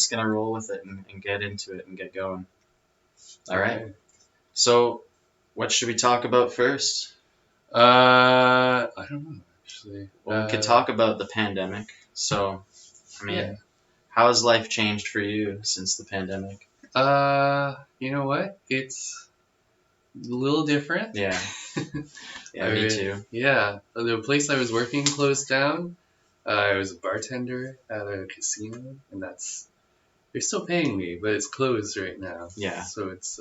just gonna roll with it and get into it and get going. All right. Okay. So, what should we talk about first? I don't know actually. Well, we could talk about the pandemic. So, I mean, Yeah. how has life changed for you since the pandemic? You know what? It's a little different. Yeah. Yeah, me too. Yeah. The place I was working closed down. I was a bartender at a casino, and they're still paying me, but it's closed right now. Yeah. So it's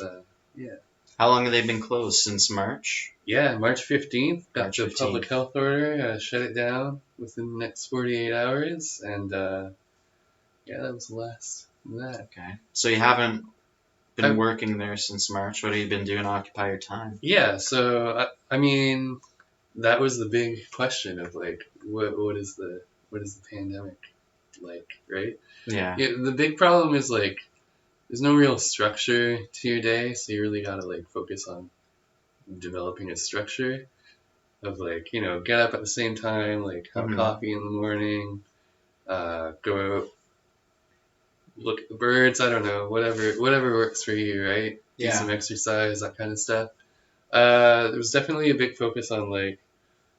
yeah. How long have they been closed? Since March? Yeah, March 15th, got March the 15th. public health order, shut it down within the next 48 hours, and yeah, that was the last of that. Okay. So you haven't been I've- working there since March. What have you been doing to occupy your time? Yeah, so I mean, that was the big question of like, what is the pandemic like, right? Yeah. Yeah, the big problem is like, there's no real structure to your day, so you really gotta like focus on developing a structure of like, get up at the same time, like have Mhm. coffee in the morning, go out, look at the birds. I don't know, whatever works for you, right? Do Yeah. some exercise, that kind of stuff. There was definitely a big focus on like,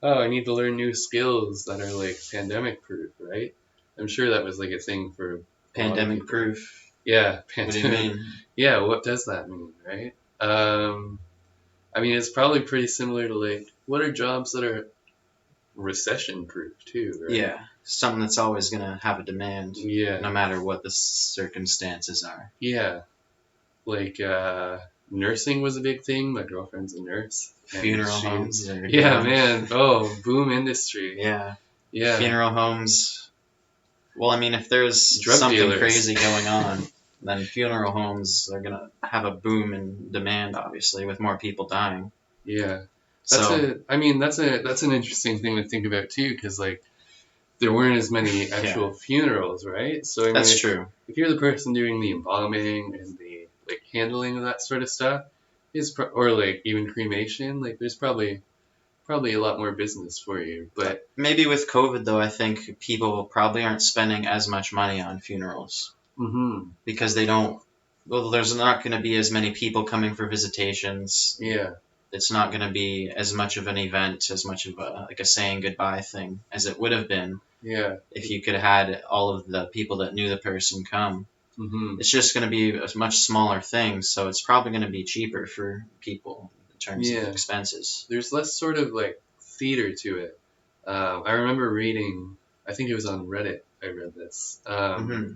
oh, I need to learn new skills that are like pandemic proof, right? I'm sure that was like a thing for a lot of Pandemic people. proof. Yeah, What do you mean? Yeah, what does that mean, right? I mean, it's probably pretty similar to like, what are jobs that are recession proof too, right? Yeah. Something that's always going to have a demand, no Yeah, matter what the circumstances are. yeah. Like nursing was a big thing. My girlfriend's a nurse. And Funeral homes. Are Yeah, down. man. Oh, boom industry. Yeah. Yeah. Funeral homes. Well, I mean, if there's Drug something dealers. crazy going on, then funeral homes are going to have a boom in demand, obviously, with more people dying. Yeah. So, That's an interesting thing to think about too, because like there weren't as many actual funerals, right? So I mean, that's true. if you're the person doing the embalming and the like handling of that sort of stuff, or like even cremation, like there's probably a lot more business for you. But Maybe with COVID, though, I think people probably aren't spending as much money on funerals mhm. because they don't. Well, there's not going to be as many people coming for visitations. Yeah. It's not going to be as much of an event, as much of a saying goodbye thing as it would have been Yeah. if you could have had all of the people that knew the person come. Mhm. It's just going to be a much smaller thing, so it's probably going to be cheaper for people in terms Yeah. of expenses. There's less sort of like theater to it. I remember reading, I think it was on Reddit, I read this. Hmm.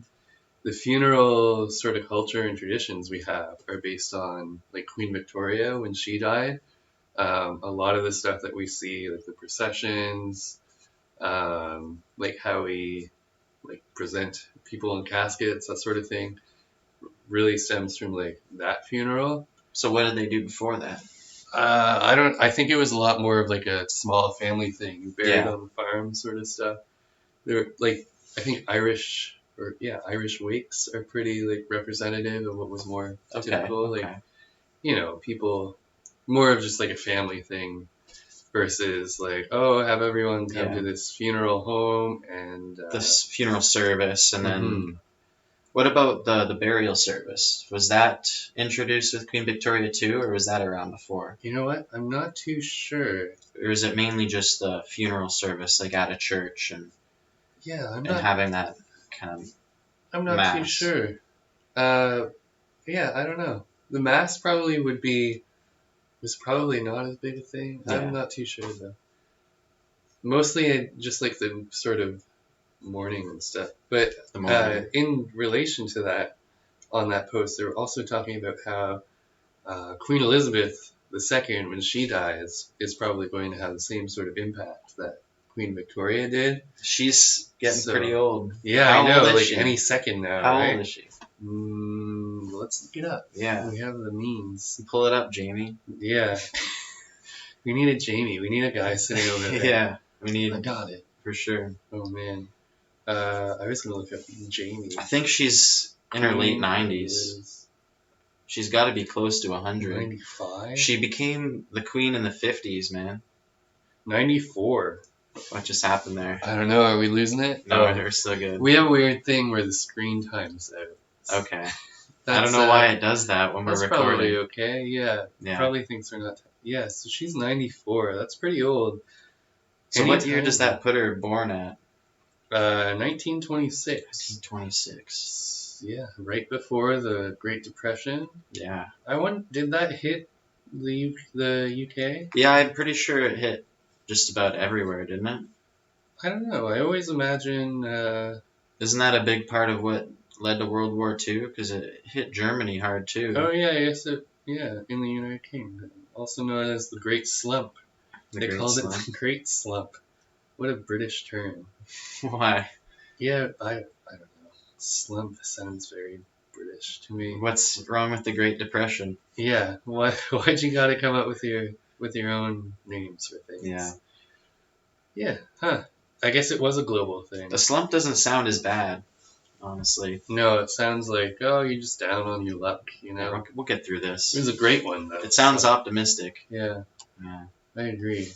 The funeral sort of culture and traditions we have are based on like Queen Victoria when she died. A lot of the stuff that we see, like the processions, like how we like present people in caskets, that sort of thing, really stems from like that funeral. So what did they do before that? I don't. I think it was a lot more of like a small family thing, buried Yeah. on the farm sort of stuff. They're like, I think Irish Irish wakes are pretty like representative of what was more typical. Okay. Like, people more of just like a family thing versus like, oh, have everyone come Yeah. to this funeral home and This funeral service, and then mhm. what about the burial service? Was that introduced with Queen Victoria too, or was that around before? You know what? I'm not too sure. Or is it mainly just the funeral service, like at a church and Yeah, and having that kind of I'm not too mass? sure. Yeah, I don't know. The mass probably was probably not as big a thing. Yeah. I'm not too sure though. Mostly I just like the sort of mourning and stuff. But The mourning. in relation to that, on that post, they were also talking about how Queen Elizabeth II, when she dies, is probably going to have the same sort of impact that Queen Victoria did. She's getting So- pretty old. Yeah, How I know, old is like she? any second now, How right? old is she? Let's look it up. Yeah. We have the means. Pull it up, Jamie. Yeah. We need a Jamie. We need a guy sitting over there. Yeah, we I need got it. for sure. Oh man. I was gonna look up Jamie. I think she's in her late 90s. She's got to be close to 100. 95? She became the queen in the 50s, man. 94. What just happened there? I don't know. Are we losing it? No, we're still good. We have a weird thing where the screen times out. Okay. I don't That's know why it does that when we're that's probably recording. okay. Yeah, Yeah. probably thinks we're not. Yeah, so she's 94. That's pretty old. So what year does Anytime. that put her born at? 1926. 1926. Yeah, right before the Great Depression. Yeah. I wonder, did that hit the UK? Yeah, I'm pretty sure it hit just about everywhere, didn't it? I don't know. I always imagine. Isn't that a big part of what led to World War II? Because it hit Germany hard too. Oh yeah, I guess it. Yeah, in the United Kingdom, also known as the Great Slump. The They Great called it Slump. the Great Slump. What a British term. Why? Yeah, I don't know. Slump sounds very British to me. What's wrong with the Great Depression? Yeah, why'd you gotta come up with your own names for things? Yeah. Yeah, huh. I guess it was a global thing. The slump doesn't sound as bad, honestly. No, it sounds like, oh, you're just down on your luck, you Yeah, know? we'll get through It this. was a great one, though. It sounds optimistic. Yeah, Yeah. I agree.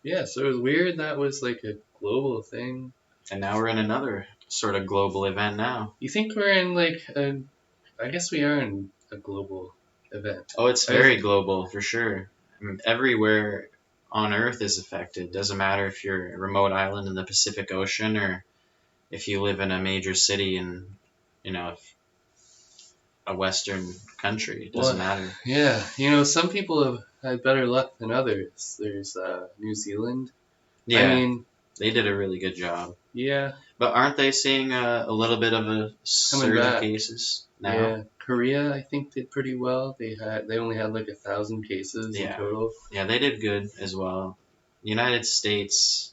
Yeah, so it was weird that was like a global thing. And now we're in another sort of global event now. You think we're in like I guess we are in a global event. Oh, it's very global for sure. I mean, everywhere on Earth is affected. Doesn't matter if you're a remote island in the Pacific Ocean or if you live in a major city in, you know, a Western country. It doesn't matter. Yeah, some people have had better luck than others. There's New Zealand. Yeah, I mean, they did a really good job. yeah, But aren't they seeing a little bit of a surge of cases now? Yeah, Korea I think did pretty well. They only had like 1,000 cases in Yeah. total. Yeah, they did good as well. United States,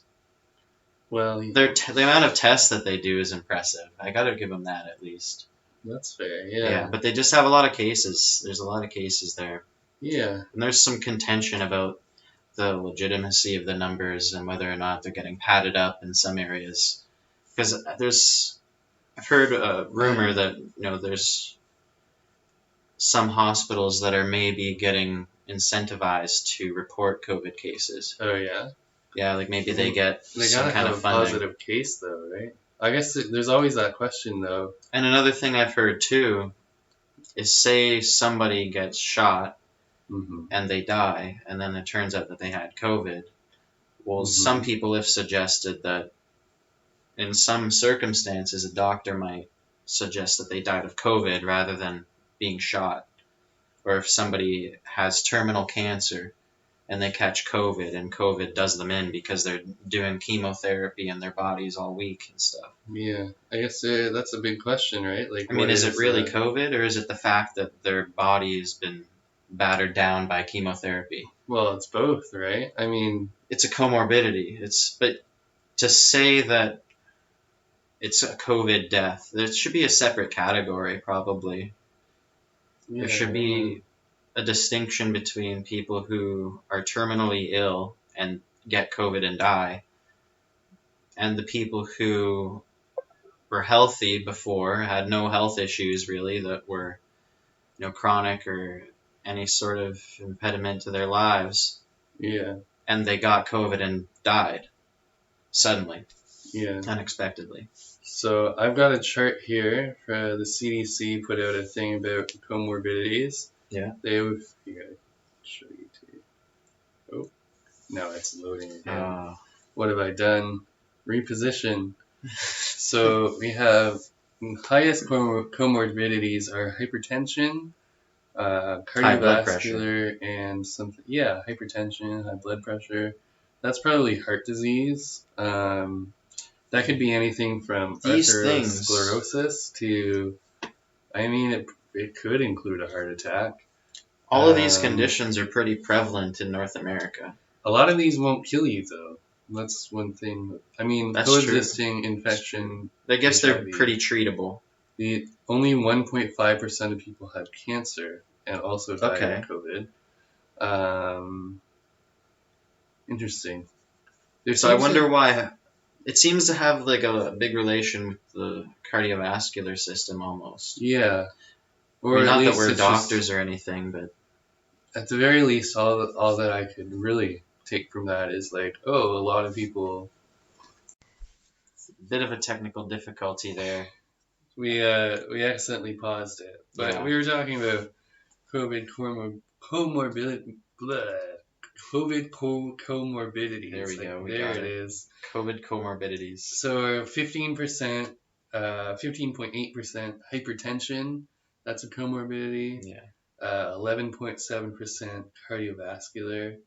Well, the amount of tests that they do is impressive. I got to give them that at least. that's fair. Yeah, Yeah. but they just have a lot of cases. There's a lot of cases there. Yeah. And there's some contention about the legitimacy of the numbers and whether or not they're getting padded up in some areas. Because I've heard a rumor that there's some hospitals that are maybe getting incentivized to report COVID cases. Oh yeah. Yeah, like maybe they get They some gotta kind have of a funding. positive case though, right? I guess there's always that question though. And another thing I've heard too is say somebody gets shot Mm-hmm. and they die, and then it turns out that they had COVID. Well, Mhm. some people have suggested that in some circumstances a doctor might suggest that they died of COVID rather than being shot. Or if somebody has terminal cancer and they catch COVID and COVID does them in because they're doing chemotherapy and their body's all weak and stuff. Yeah, I guess that's a big question, right? Like, I mean, is it really uh, COVID or is it the fact that their body has been battered down by chemotherapy? Well, it's both, right? I mean, It's a comorbidity. But to say that it's a COVID death, there should be a separate category probably. yeah, There should be a distinction between people who are terminally ill and get COVID and die, and the people who were healthy before, had no health issues really that were chronic or any sort of impediment to their lives, yeah, and they got COVID and died suddenly, yeah. unexpectedly. So I've got a chart here for the CDC put out a thing about comorbidities. Yeah. Here, I'll show you too. Oh, now it's loading again. What have I done? Reposition. So we have highest comorbidities are hypertension, cardiovascular, and something. Yeah, hypertension, high blood pressure. That's probably heart disease. That could be anything from These atherosclerosis to, I mean, it could include a heart attack. All of these conditions are pretty prevalent in North America. A lot of these won't kill you, though. That's one thing. I mean, That's coexisting infection. I guess they're HIV. pretty treatable. Only 1.5% of people have cancer and also died of COVID. Interesting. So I wonder why. It seems to have like a big relation with the cardiovascular system almost. Yeah. Or not that we're doctors or anything, but at the very least, all that I could really take from that is like, oh, a lot of people. Bit of a technical difficulty there. We accidentally paused it, but Yeah. we were talking about COVID comorbidity. Comorbidities. There we go. We There got it it. is. COVID comorbidities. So 15%, 15.8% hypertension. That's a comorbidity. Yeah. 11.7% cardiovascular.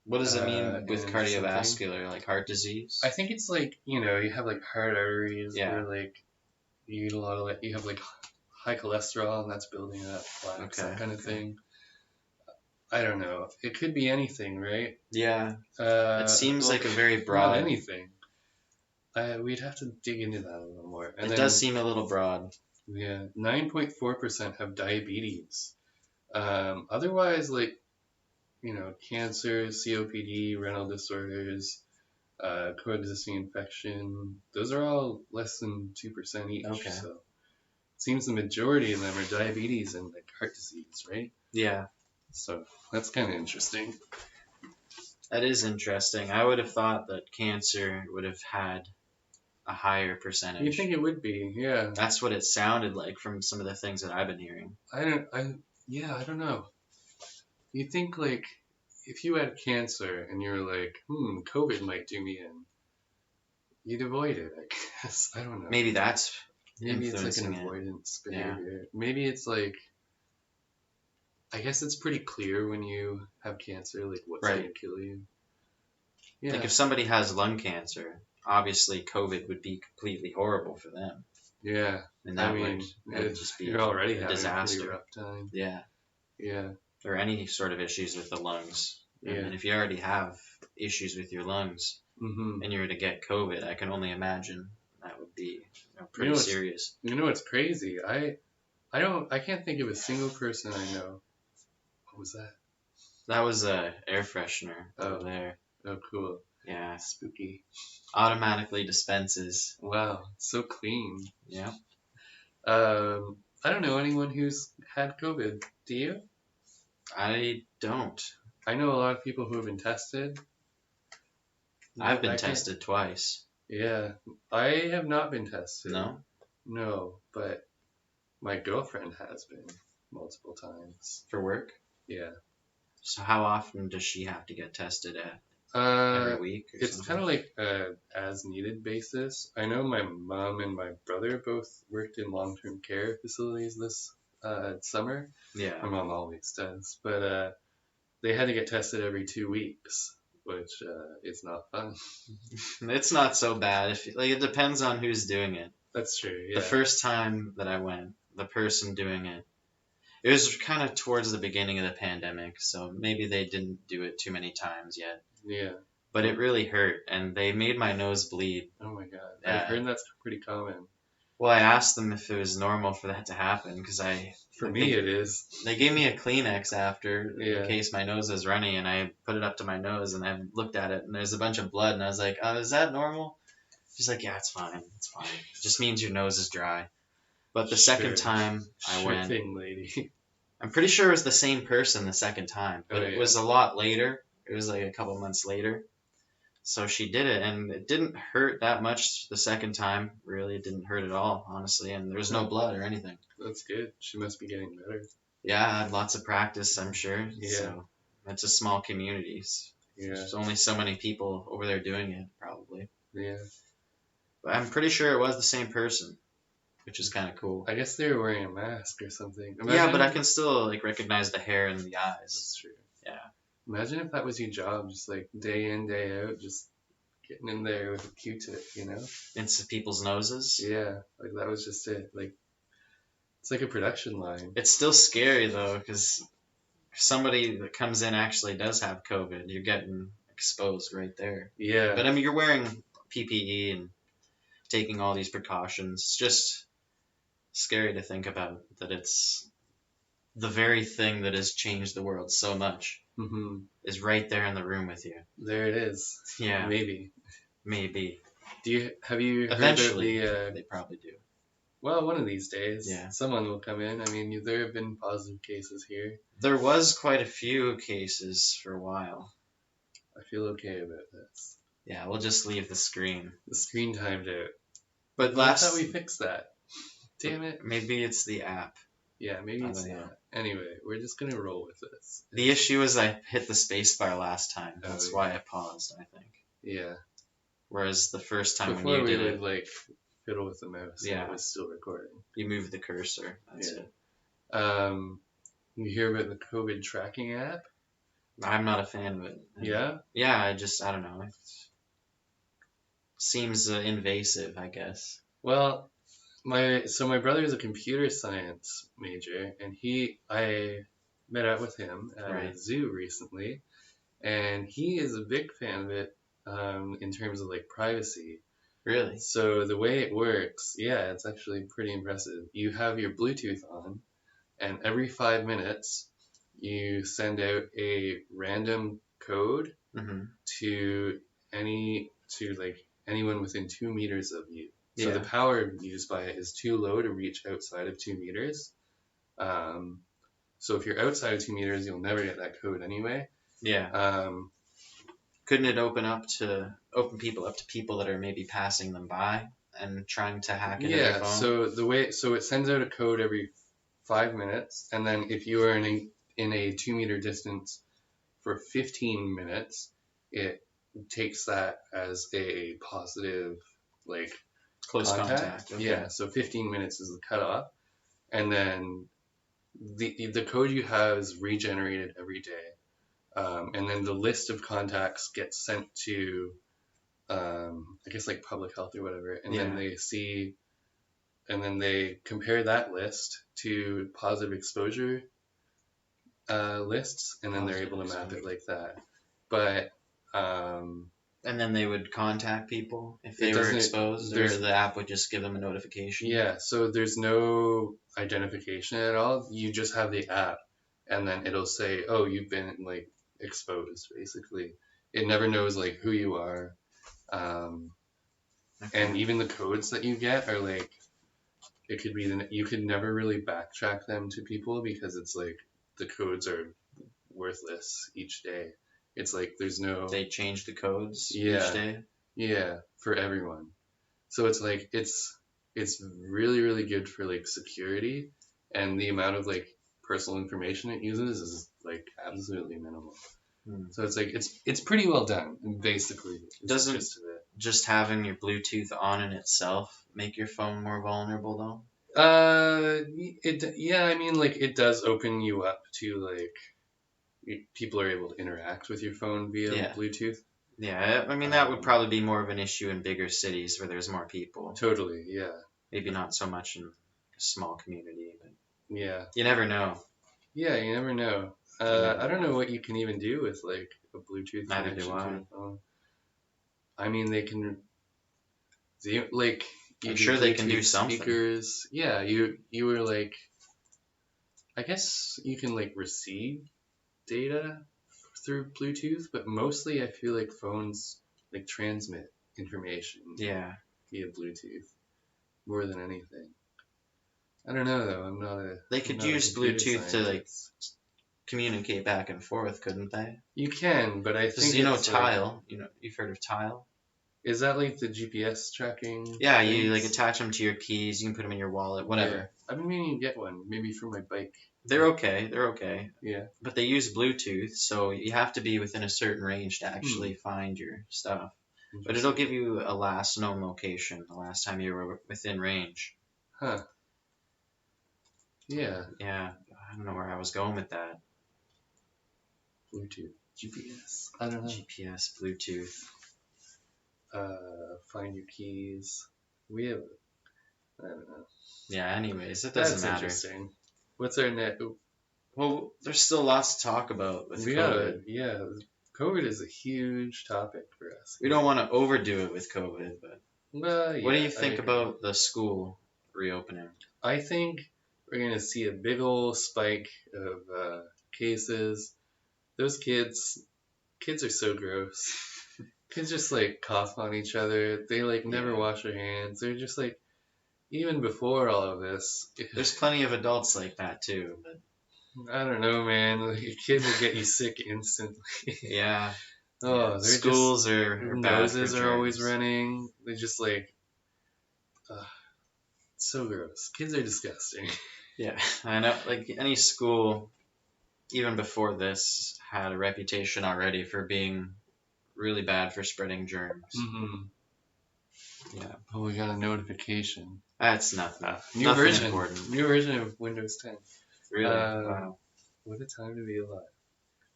What does it mean with and cardiovascular, like heart disease? I think it's like, you have like heart arteries Yeah. where like you eat a lot of like, you have like high cholesterol and that's building up plaques, that kind of thing. I don't know. It could be anything, right? Yeah. It seems like a very broad. Not anything. We'd have to dig into that a little more. And it does seem a little broad. Yeah, 9.4% have diabetes. Otherwise, like, cancer, COPD, renal disorders, coexisting infection, those are all less than 2% each. Okay. So it seems the majority of them are diabetes and like heart disease, right? Yeah. So that's kind of interesting. That is interesting. I would have thought that cancer would have had a higher percentage. You think it would be, yeah. That's what it sounded like from some of the things that I've been hearing. I don't know. You think like if you had cancer and you're like, COVID might do me in, you'd avoid it, I guess. I don't know. Maybe that's Maybe it's like an avoidance behavior. Yeah. Maybe it's like, I guess it's pretty clear when you have cancer, like what's going to kill you. Yeah. Like if somebody has lung cancer, obviously COVID would be completely horrible for them. Yeah. And that would just be you're already a having disaster. a pretty rough time. Yeah. Yeah. Or any sort of issues with the lungs. Yeah. And if you already have issues with your lungs and you were to get COVID, I can only imagine that would be pretty serious. You know what's crazy? I can't think of a single person I know. What was that? That was a air freshener over there. Oh, cool. Yeah. Spooky. Automatically dispenses. Wow. So clean. Yeah. I don't know anyone who's had COVID. Do you? I don't. I know a lot of people who have been tested. I've been tested twice. Yeah. I have not been tested. No? No, but my girlfriend has been multiple times. For work? Yeah. So how often does she have to get tested at? Every week? It's kind of like as needed basis. I know my mom and my brother both worked in long-term care facilities this summer. Yeah. My mom always does. But they had to get tested every 2 weeks, which is not fun. It's not so bad. It depends on who's doing it. That's true, yeah. The first time that I went, the person doing it was kind of towards the beginning of the pandemic, so maybe they didn't do it too many times yet. Yeah. But it really hurt, and they made my nose bleed. Oh my god. Yeah. I've heard that's pretty common. Well, I asked them if it was normal for that to happen, because For me, it is. They gave me a Kleenex after, in case my nose was runny, and I put it up to my nose, and I looked at it, and there's a bunch of blood, and I was like, is that normal? She's like, yeah, it's fine. It's fine. It just means your nose is dry. But the second time I went, thing, lady. I'm pretty sure it was the same person the second time, but it was a lot later. It was like a couple months later. So she did it, and it didn't hurt that much the second time. Really, it didn't hurt at all, honestly, and there was no blood or anything. That's good. She must be getting better. Yeah, I had lots of practice, I'm sure. Yeah. So it's a small community. Yeah. There's only so many people over there doing it, probably. Yeah. But I'm pretty sure it was the same person, which is kind of cool. I guess they were wearing a mask or something. Yeah, but I can still recognize the hair and the eyes. That's true. Yeah. Imagine if that was your job, just like day in, day out, just getting in there with a Q-tip, Into people's noses. Yeah, like that was just it. Like it's like a production line. It's still scary though, because if somebody that comes in actually does have COVID, you're getting exposed right there. Yeah. But I mean, you're wearing PPE and taking all these precautions. It's just scary to think about that it's the very thing that has changed the world so much is right there in the room with you. There it is. Yeah. Maybe. Have you heard Eventually, they probably do. Well, one of these days, yeah, someone will come in. I mean, there have been positive cases here. There was quite a few cases for a while. I feel okay about this. Yeah, we'll just leave the screen. The screen timed out. But Well, I thought last, we fixed that. Damn it. maybe it's the app. Yeah, maybe I it's don't know. that. Anyway, we're just gonna roll with this. The issue is I hit the spacebar last time. That's Oh, why I paused, I think. Yeah. Whereas the first time when Before you we did would it, like fiddle with the mouse and Yeah. it was still recording. you moved the cursor. That's Yeah. it. You hear about the COVID tracking app? I'm not a fan of it. Yeah? Yeah, I don't know. It seems invasive, I guess. Well, my brother is a computer science major, and I met up with him at a Right. zoo recently, and he is a big fan of it in terms of like privacy. Really? So the way it works, yeah, it's actually pretty impressive. You have your Bluetooth on, and every 5 minutes you send out a random code Mm-hmm. to anyone within 2 meters of you. So the Yeah. power used by it is too low to reach outside of 2 meters. Um, so if you're outside of 2 meters, you'll never get that code anyway. Yeah. Um, Couldn't it open people up to people that are maybe passing them by and trying to hack into their yeah. phone? So it sends out a code every 5 minutes, and then if you are in a 2 meter distance for 15 minutes, it takes that as a positive like Close contact. Okay. Yeah, so 15 minutes is the cutoff, and then the code you have is regenerated every day, and then the list of contacts gets sent to I guess like public health or whatever, and then Yeah. they compare that list to positive exposure lists, and then they're able to map it like that. But And then they would contact people if It they were doesn't- exposed, or there's- the app would just give them a notification. yeah, so there's no identification at all. You just have the app, and then it'll say, "Oh, you've been like exposed." Basically, it never knows like who you are, Okay. and even the codes that you get are like it could be you could never really backtrack them to people because it's like the codes are worthless each day. It's like there's no They change the codes Yeah. each day. yeah for everyone. So it's like it's really really good for like security, and the amount of like personal information it uses is like absolutely minimal. So it's like it's pretty well done basically. Doesn't- the gist of it. Just having your Bluetooth on in itself make your phone more vulnerable, though? Yeah, I mean like it does open you up to like people are able to interact with your phone via Yeah. Bluetooth. Yeah, I mean, that would probably be more of an issue in bigger cities where there's more people. Totally, yeah. Maybe not so much in a small community, but Yeah. you never know. Yeah, you never know. I don't know what you can even do with like a Bluetooth Neither do connection I. to your phone. I mean, they can, like, you I'm do sure they can do Bluetooth something. speakers. Yeah, you were like, I guess you can like receive data through Bluetooth, but mostly I feel like phones like transmit information Yeah. via Bluetooth more than anything. I don't know though. I'm not a. They I'm could not a use computer Bluetooth to, like, scientist. communicate back and forth, couldn't they? You can, but I Because, think you know, it's, like- Tile, you've heard of Tile? is that like the GPS tracking? Yeah, you like things? attach them to your keys, you can put them in your wallet, whatever. Yeah. I've been meaning to get one, maybe for my bike. They're okay, Yeah. but they use Bluetooth, so you have to be within a certain range to actually find your stuff. But it'll give you a last known location, the last time you were within range. Huh. Yeah. Yeah, I don't know where I was going with that. Bluetooth. GPS. I don't know. GPS, Bluetooth. Find your keys. We have. I don't know. Yeah, anyways, it That's doesn't matter. interesting. What's our net? Well, there's still lots to talk about with COVID. Yeah. COVID is a huge topic for us. We don't want to overdo it with COVID, but Well, yeah, what do you I think agree. about the school reopening? I think we're going to see a big old spike of cases. Those kids are so gross. Kids just like cough on each other. They like never Yeah. wash their hands. They're just like, even before all of this, There's plenty of adults like that too, but I don't know, man. Like, a kid will get you sick instantly. yeah, Yeah, Oh, they're just schools their are bad for noses are always germs. running. They just like, uh, so gross. Kids are disgusting. Yeah, I know. Like any school, even before this, had a reputation already for being really bad for spreading germs. Hmm. Yeah, Oh, we got a notification. that's nothing. New Nothing version. important. New version of Windows 10. Really. Um, Wow. what a time to be alive.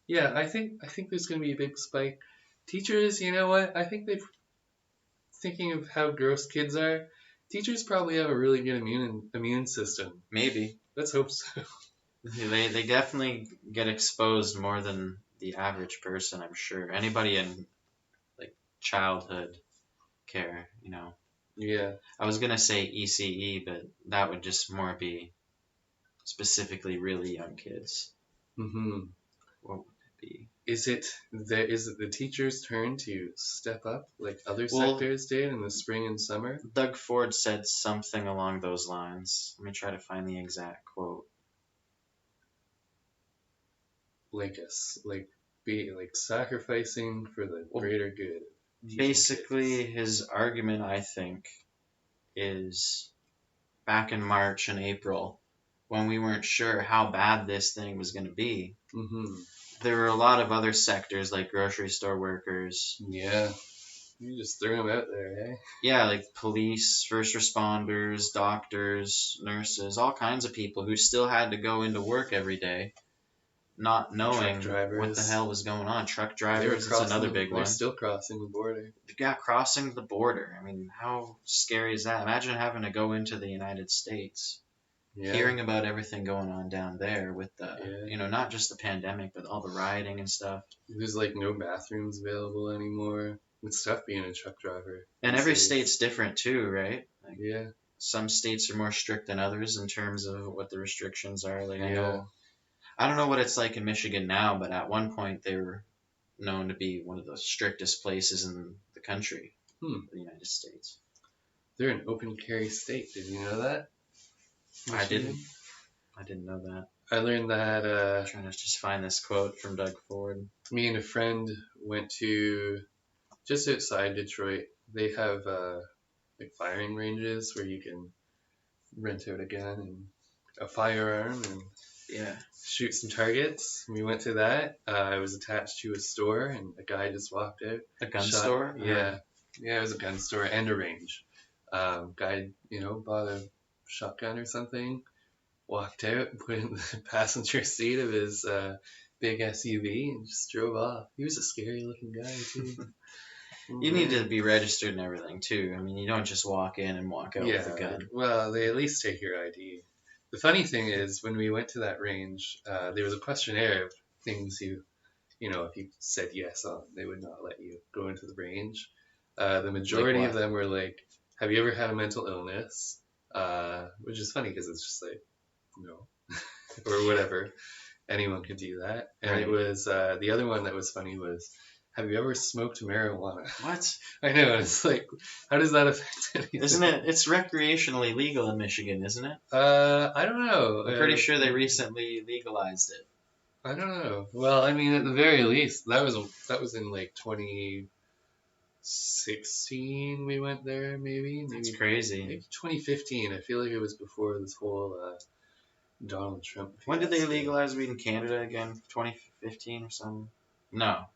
Yeah, I think there's going to be a big spike. Teachers, you know what? I think they're thinking of how gross kids are. Teachers probably have a really good immune system. Maybe. Let's hope so. They definitely get exposed more than the average person, I'm sure. Anybody in like childhood care, you know. Yeah. I was gonna say ECE, but that would just more be specifically really young kids. Hmm. What would it be? Is it the teacher's turn to step up like other Well, sectors did in the spring and summer? Doug Ford said something along those lines. Let me try to find the exact quote. Like us, like be like sacrificing for the Well, greater good of teaching basically, kids. his argument, I think, is back in March and April, when we weren't sure how bad this thing was going to be, Hmm. there were a lot of other sectors like grocery store workers, Yeah. You just threw them out there, eh? yeah, like police, first responders, doctors, nurses, all kinds of people who still had to go into work every day, not Truck knowing what the drivers. hell was going on. Truck They were drivers, it's crossing another the. big They're one. still crossing the border. Yeah, crossing the border. I mean, how scary is that? Imagine having to go into the United States, Yeah. hearing about everything going on down there with the, Yeah. not just the pandemic, but all the rioting and stuff. There's like no bathrooms available anymore. It's tough being a truck driver And these every days. state's different too, right? Like Yeah. some states are more strict than others in terms of what the restrictions are. Like Yeah. I don't know what it's like in Michigan now, but at one point they were known to be one of the strictest places in the country, Hmm. the United States. They're an open carry state. Did you know that? I Michigan. didn't. I didn't know that. I learned that I'm trying to just find this quote from Doug Ford. me and a friend went to just outside Detroit. They have like firing ranges where you can rent out a gun and a firearm and Yeah, shoot some targets. We went to that. I was attached to a store, and a guy just walked out, a gun shot. store. Yeah, yeah, it was a gun store and a range. Guy, bought a shotgun or something, walked out, put it in the passenger seat of his big SUV, and just drove off. He was a scary looking guy too. Oh, You need to man. be registered and everything too. I mean, you don't just walk in and walk out with a Yeah, gun. well, they at least take your ID. The funny thing is, when we went to that range, there was a questionnaire of things if you said yes on, they would not let you go into the range. The Like majority of what? them were like, "Have you ever had a mental illness?" Which is funny because it's just like, no, or whatever. Anyone could do that. And it Right. was the other one that was funny was, "Have you ever smoked marijuana?" What? I know. It's like, how does that affect Isn't anything? it? It's recreationally legal in Michigan, isn't it? I don't know. I'm pretty sure they recently legalized it. I don't know. Well, I mean, at the very least, that was in like 2016. We went there, That's maybe crazy. 2015. I feel like it was before this whole Donald Trump When did they fiasco. legalize weed in Canada again? 2015 or something? No,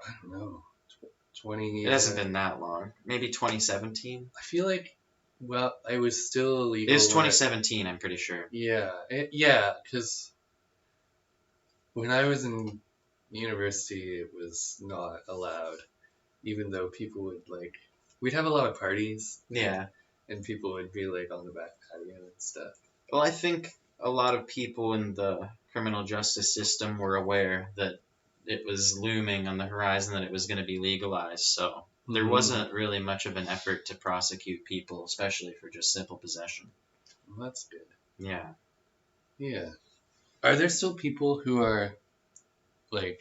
I don't know. it 20. hasn't been that long. Maybe 2017. I feel like, well, it was still It is illegal when 2017. I'm pretty sure. yeah, because when I was in university, it was not allowed. Even though people would like, we'd have a lot of parties, Yeah. and people would be like on the back patio and stuff. Well, I think a lot of people in the criminal justice system were aware that it was looming on the horizon that it was going to be legalized. So there Mm-hmm. wasn't really much of an effort to prosecute people, especially for just simple possession. Well, that's good. Yeah. Yeah. Are there still people who are like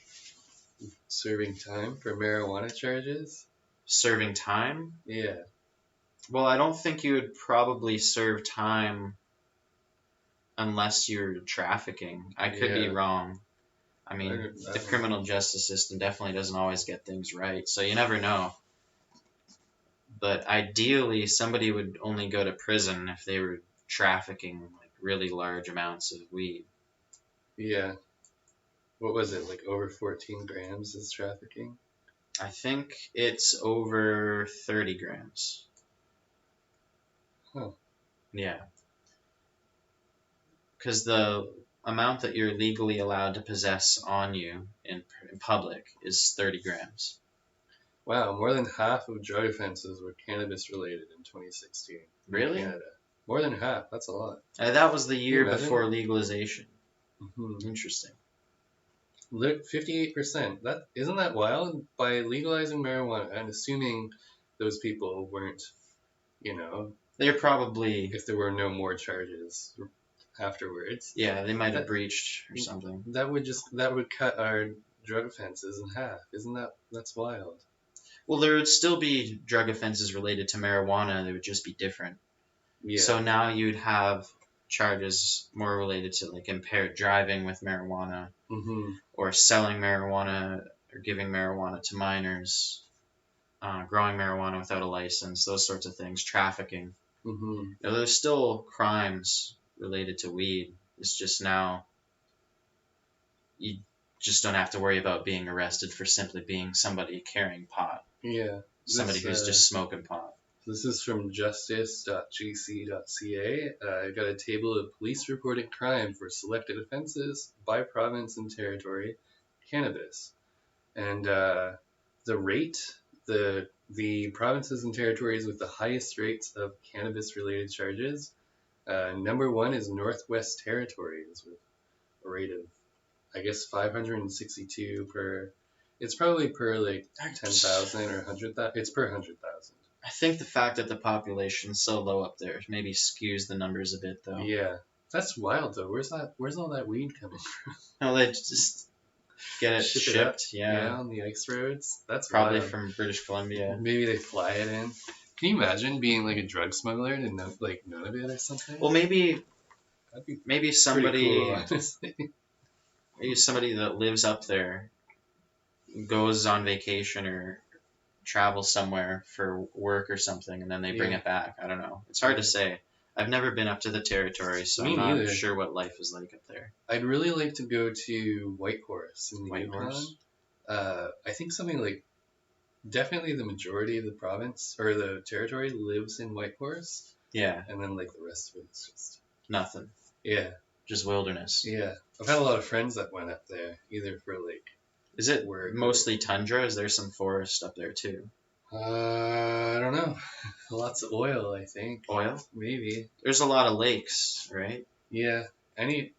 serving time for marijuana charges? Serving time? Yeah. Well, I don't think you would probably serve time unless you're trafficking. I could be Yeah. wrong. I I mean, don't, I the don't know. criminal justice system definitely doesn't always get things right, so you never know. But ideally, somebody would only go to prison if they were trafficking like really large amounts of weed. Yeah. What was it, like over 14 grams is trafficking? I think it's over 30 grams. Huh. Yeah, because the amount that you're legally allowed to possess on you in public is 30 grams. Wow, more than half of drug offenses were cannabis related in 2016 in Really? Canada. More than half. That's a lot. That was the Can you year imagine? before legalization. Hmm. Interesting. 58%. That isn't that wild? By legalizing marijuana and assuming those people weren't, you know, They're probably, if there were no more charges afterwards, yeah, they might have that breached or something. that would cut our drug offenses in half. Isn't that's wild? Well, there would still be drug offenses related to marijuana. They would just be different. Yeah. So now you'd have charges more related to like impaired driving with marijuana Hmm. or selling marijuana or giving marijuana to minors, growing marijuana without a license, those sorts of things, trafficking. Hmm. There's still crimes related to weed. It's just now you just don't have to worry about being arrested for simply being somebody carrying pot, Yeah. somebody who's just smoking pot. This is from justice.gc.ca. I got a table of police reported crime for selected offenses by province and territory, cannabis, and the rate, the provinces and territories with the highest rates of cannabis-related charges. Number one is Northwest Territories with a rate of, I guess, 562 per. It's probably per like 10,000 or 100,000. It's per 100,000. I think the fact that the population's so low up there maybe skews the numbers a bit, though. Yeah, that's wild though. Where's all that weed coming from? No, they just get it Ship it up, shipped, yeah, yeah. on the ice roads. That's Probably wild. from British Columbia. Maybe they fly it in. Can you imagine being like a drug smuggler and know, like none of it or something? Well, maybe That'd be maybe pretty cool, somebody honestly. maybe somebody that lives up there goes on vacation or travels somewhere for work or something, and then they bring Yeah, it back. I don't know. It's hard to yeah. say. I've never been up to the territory, so Me I'm not neither. sure what life is like up there. I'd really like to go to Whitehorse in the White Yukon. Horse? I think something like definitely the majority of the province or the territory lives in Whitehorse, Yeah, and then like the rest of it's just nothing. yeah, Just wilderness. yeah. I've had a lot of friends that went up there either for like Is it work or mostly tundra? Is there some forest up there too? I don't know. Lots of oil, I think. Oil? Maybe. There's a lot of lakes, right? Yeah. Any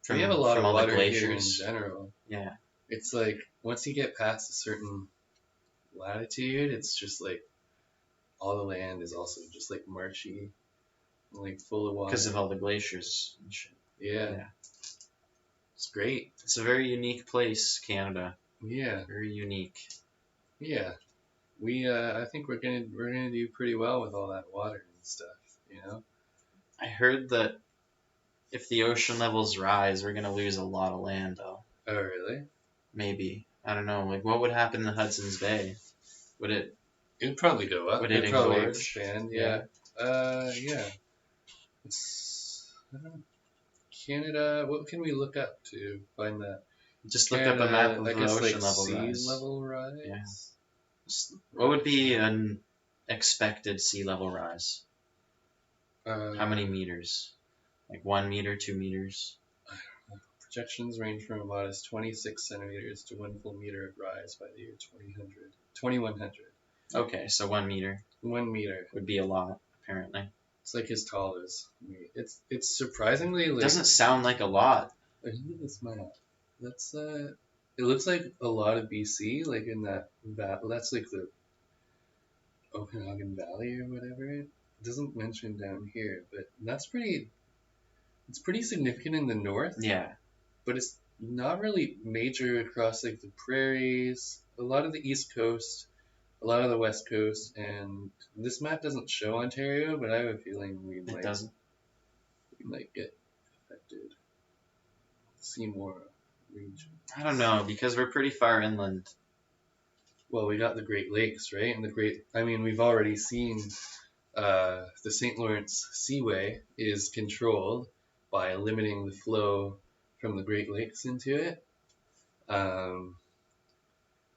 we have a lot From of all the water here in glaciers. general. Yeah. It's like once you get past a certain latitude, it's just like all the land is also just like marshy, like full of Because of water. all the glaciers and shit. Yeah, Yeah. it's great. It's a very unique place, Canada. Yeah, Very unique. yeah. We I think we're gonna do pretty well with all that water and stuff, you know? I heard that if the ocean levels rise, we're gonna lose a lot of land, though. Oh really? Maybe. I don't know. Like, what would happen in the Hudson's Bay? Would it It'd probably go up. would it It'd probably engorge? expand, Yeah. yeah. Yeah. It's I don't know. Canada, what can we look up to find that? Just look up a map Canada, of I the guess ocean like level sea rise. level Yeah. rise. What would be an expected sea level rise? How many Uh, meters? Like 1 meter, 2 meters? Projections range from a modest 26 centimeters to 1 full meter of rise by the year 2000, 2100. Okay, so 1 meter 1 meter. would be a lot, apparently. It's like as tall as me. It's surprisingly It like doesn't sound like a lot. look at this map. That's it looks like a lot of BC, like in that that's like the Okanagan Valley or whatever. It doesn't mention down here, but that's pretty. It's pretty significant in the north, Yeah. but it's not really major across like the prairies, a lot of the east coast, a lot of the west coast, and this map doesn't show Ontario, but I have a feeling It doesn't. we might get affected. See more region? I don't know because we're pretty far inland. Well, we got the Great Lakes, right? And I mean, we've already seen the St. Lawrence Seaway is controlled by limiting the flow from the Great Lakes into it. Um,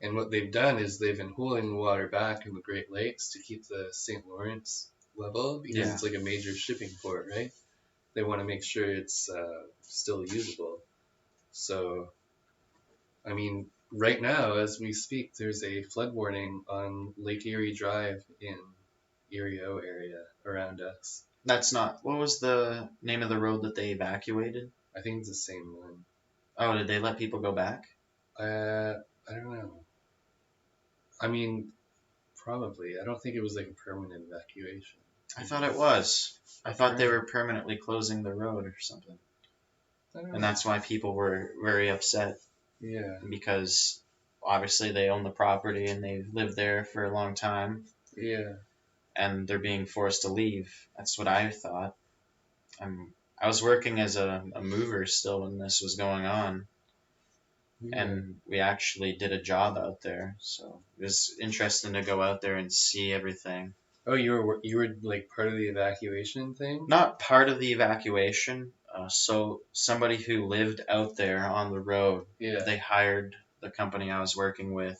and what they've done is they've been holding the water back in the Great Lakes to keep the St. Lawrence level because Yeah, it's like a major shipping port, right? They want to make sure it's still usable. So, I mean, right now, as we speak, there's a flood warning on Lake Erie Drive in Erie-O area around us. that's not. What was the name of the road that they evacuated? I think it's the same one. Oh, did they let people go back? I don't know. I mean, probably. I don't think it was like a permanent evacuation. I thought it was. I thought they Right. were permanently closing the road or something. I don't And know. that's why people were very upset Yeah. because obviously they own the property and they've lived there for a long time Yeah. and they're being forced to leave. That's what I thought. I was working as a mover still when this was going on, Yeah. and we actually did a job out there. So it was interesting to go out there and see everything. Oh, you were like part of the evacuation thing? Not part of the evacuation. So somebody who lived out there on the road, Yeah. they hired the company I was working with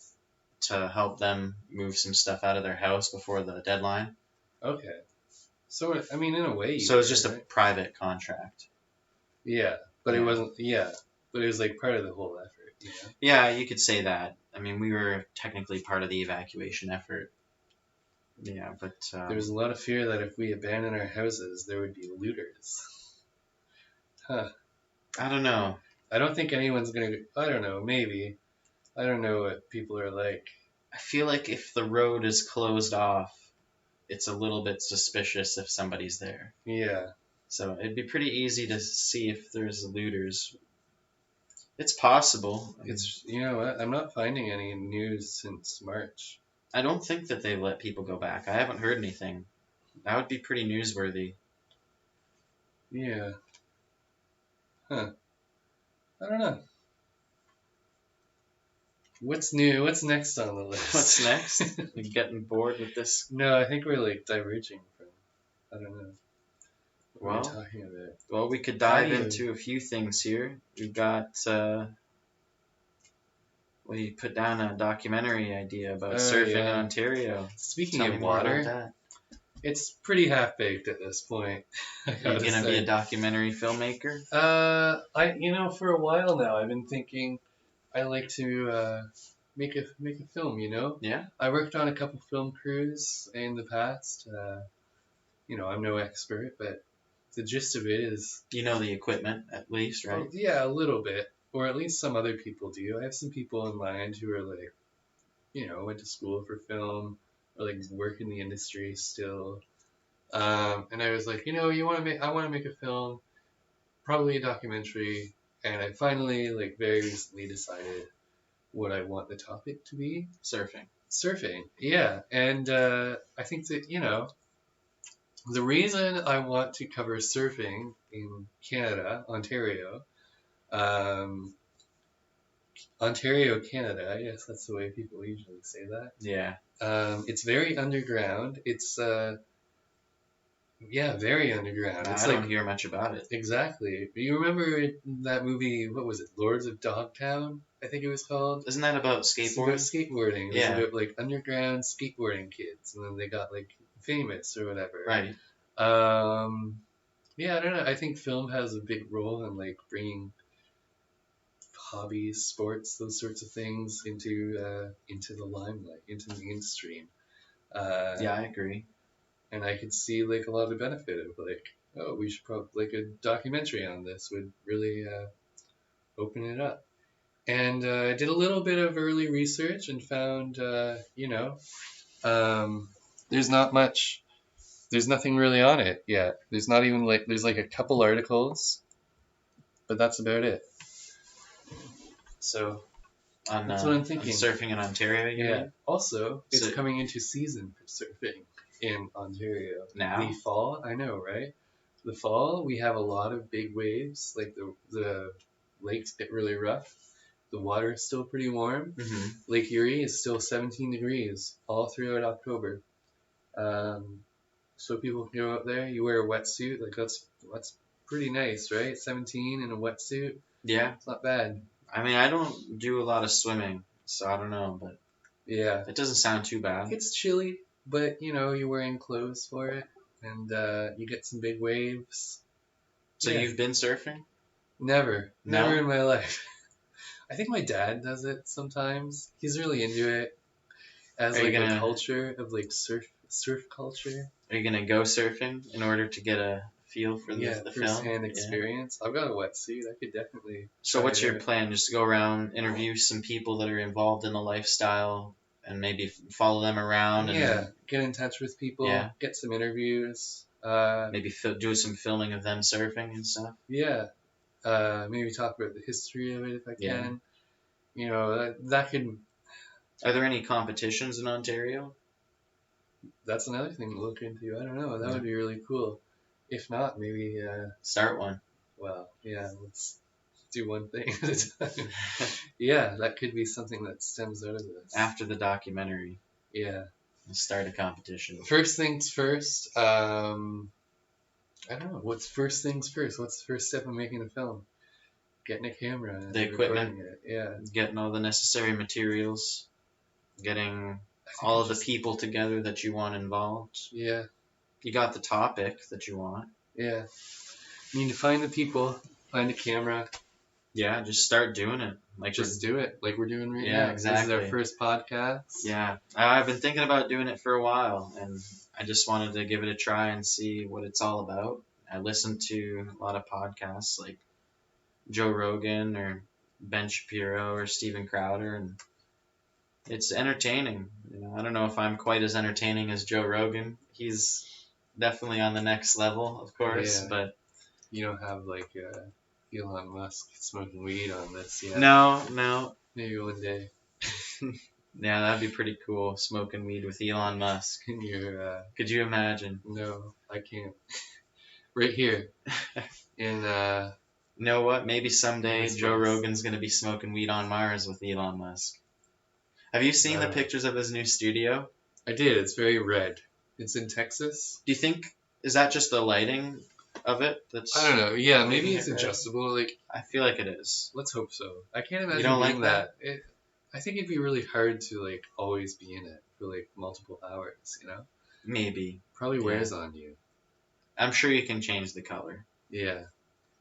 to help them move some stuff out of their house before the deadline. Okay. So I mean, in a way, you So it was did, just a right? private contract. Yeah, but it Yeah. wasn't. Yeah, but it was like part of the whole effort. You know? Yeah, you could say that. I mean, we were technically part of the evacuation effort. Yeah, but There was a lot of fear that if we abandoned our houses, there would be looters. Huh. I don't know. I don't think anyone's gonna. I don't know. Maybe. I don't know what people are like. I feel like if the road is closed off, it's a little bit suspicious if somebody's there. Yeah. So it'd be pretty easy to see if there's looters. It's possible. It's you know what? I'm not finding any news since March. I don't think that they let people go back. I haven't heard anything. That would be pretty newsworthy. Yeah. Huh. I don't know. What's new? What's next on the What's list? next? You getting bored with this? No, I think we're like diverging from. I don't know what we're Well, talking about. we could How dive do you? into a few things here. We've got we put down a documentary idea about Oh surfing in yeah. Ontario. Speaking Tell me of more about water, that. it's pretty half baked at this point. I You're gotta gonna be a say. documentary filmmaker? For a while now, I've been thinking I like to make a film. Yeah. I worked on a couple film crews in the past. I'm no expert, but the gist of it is, You know the equipment at least, well, right? yeah, a little bit, or at least some other people do. I have some people in mind who are like, went to school for film or like work in the industry still. And I was like, I want to make a film, probably a documentary. And I finally, like, very recently decided what I want the topic to be. Surfing. Surfing, yeah. And I think that, the reason I want to cover surfing in Canada, um, Ontario, Canada, I guess that's the way people usually say that. Yeah. It's very underground. It's yeah, very underground. I It's don't like hear much about it. exactly. You remember that movie? What was it? Lords of Dogtown, I think it was called. Isn't that about It's about skateboarding? skateboarding. It was Yeah. about like underground skateboarding kids, and then they got like famous or whatever. Right. Um, yeah, I don't know. I think film has a big role in like bringing hobbies, sports, those sorts of things into the limelight, into the mainstream. Uh, Yeah, I agree. and I could see like a lot of benefit of like, oh, we should probably like a documentary on this would really open it up. And I did a little bit of early research and found, um, there's not much, there's nothing really on it yet. There's not even like, there's like a couple articles, but that's about it. So that's what I'm On thinking. surfing in Ontario, you Yeah. mean? Also, it's So coming into season for surfing in Ontario. now? The fall, I know, right? The fall, we have a lot of big waves, like the lakes get really rough, the water is still pretty warm. Hmm. Lake Erie is still 17 degrees all throughout October. Um, so people can go out there. You wear a wetsuit, like that's pretty nice, right? 17 in a wetsuit, Yeah. it's not bad. I mean, I don't do a lot of swimming, so I don't know, but Yeah, it doesn't sound too bad. it's chilly, but you're wearing clothes for it, and you get some big waves. So Yeah, you've been surfing? never No? in my life. I think my dad does it sometimes. He's really into it as Are you like a gonna culture of like surf culture. are you gonna go surfing in order to get a feel for Yeah, the film? first-hand Yeah. experience. I've got a wetsuit. I could definitely So try what's it your out. plan? Just to go around, interview some people that are involved in the lifestyle, and maybe follow them around, and Yeah, then get in touch with yeah, people, get some interviews. maybe do some filming of them surfing and stuff. Yeah, maybe talk about the history of it if I Yeah. can. That could. Are there any competitions in Ontario? That's another thing to look into. I don't know. That Yeah. would be really cool. If not, maybe. Start one. Well, yeah. Let's do one thing at a time. Yeah, that could be something that stems out of this. After the documentary, Yeah. start a competition. First things first. I don't know. What's first things first? What's the first step in making a film? Getting a camera and The equipment, recording it. Yeah. getting all the necessary materials, getting I think all I of the just. people together that you want involved. Yeah. You got the topic that you want. Yeah. You need to find the people, find a camera, Yeah, just start doing it. Like just do it like we're doing right yeah, now. This is our exactly. first podcast. Yeah, I've been thinking about doing it for a while, and I just wanted to give it a try and see what it's all about. I listened to a lot of podcasts like Joe Rogan or Ben Shapiro or Steven Crowder, and it's entertaining. I don't know if I'm quite as entertaining as Joe Rogan. He's definitely on the next level, of course, Yeah. but You don't have like Elon Musk smoking weed on this yet. no. Maybe one day Yeah, that'd be pretty cool, smoking weed with Elon Musk. in your Could you imagine? no, I can't. Right here in You know what? Maybe someday this Joe place. Rogan's gonna be smoking weed on Mars with Elon Musk. Have you seen the Uh, pictures of his new studio? I did. It's very red. It's in Texas. Do you think is that just the lighting of it? That's I don't know. Yeah, maybe making it's it red? adjustable. Like, I feel like it is. let's hope so. I can't imagine don't being like that? I think it'd be really hard to like always be in it for like multiple hours. Maybe. Probably Yeah. wears on you. I'm sure you can change the color. Yeah.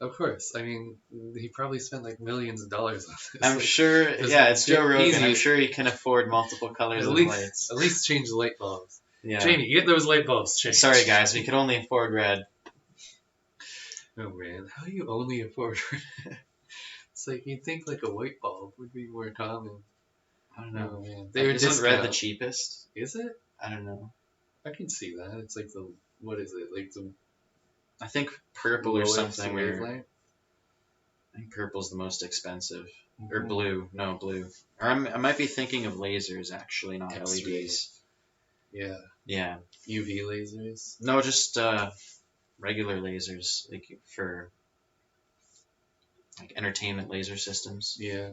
Of course. I mean, he probably spent like millions of dollars on this. I'm like, sure. it's Yeah, it's Joe Rogan. easy. I'm sure he can afford multiple colors at of least lights. at least change the light bulbs. Yeah. Jamie, get those light bulbs changed. Sorry, guys. We could only afford red. Oh man, how do you only afford? It's like you'd think like a white bulb would be more common. I don't know. Oh man, they were Isn't red the discount. cheapest? Is it? I don't know. I can see that. It's like the what is it? Like the I think purple or lowest something. wavelength. I think purple's the most expensive. Or Mhm. blue. No, blue. Or I might be thinking of lasers, actually, not X-rays. LEDs. Yeah, Yeah. UV lasers. No, just regular lasers, like for like entertainment laser systems. Yeah,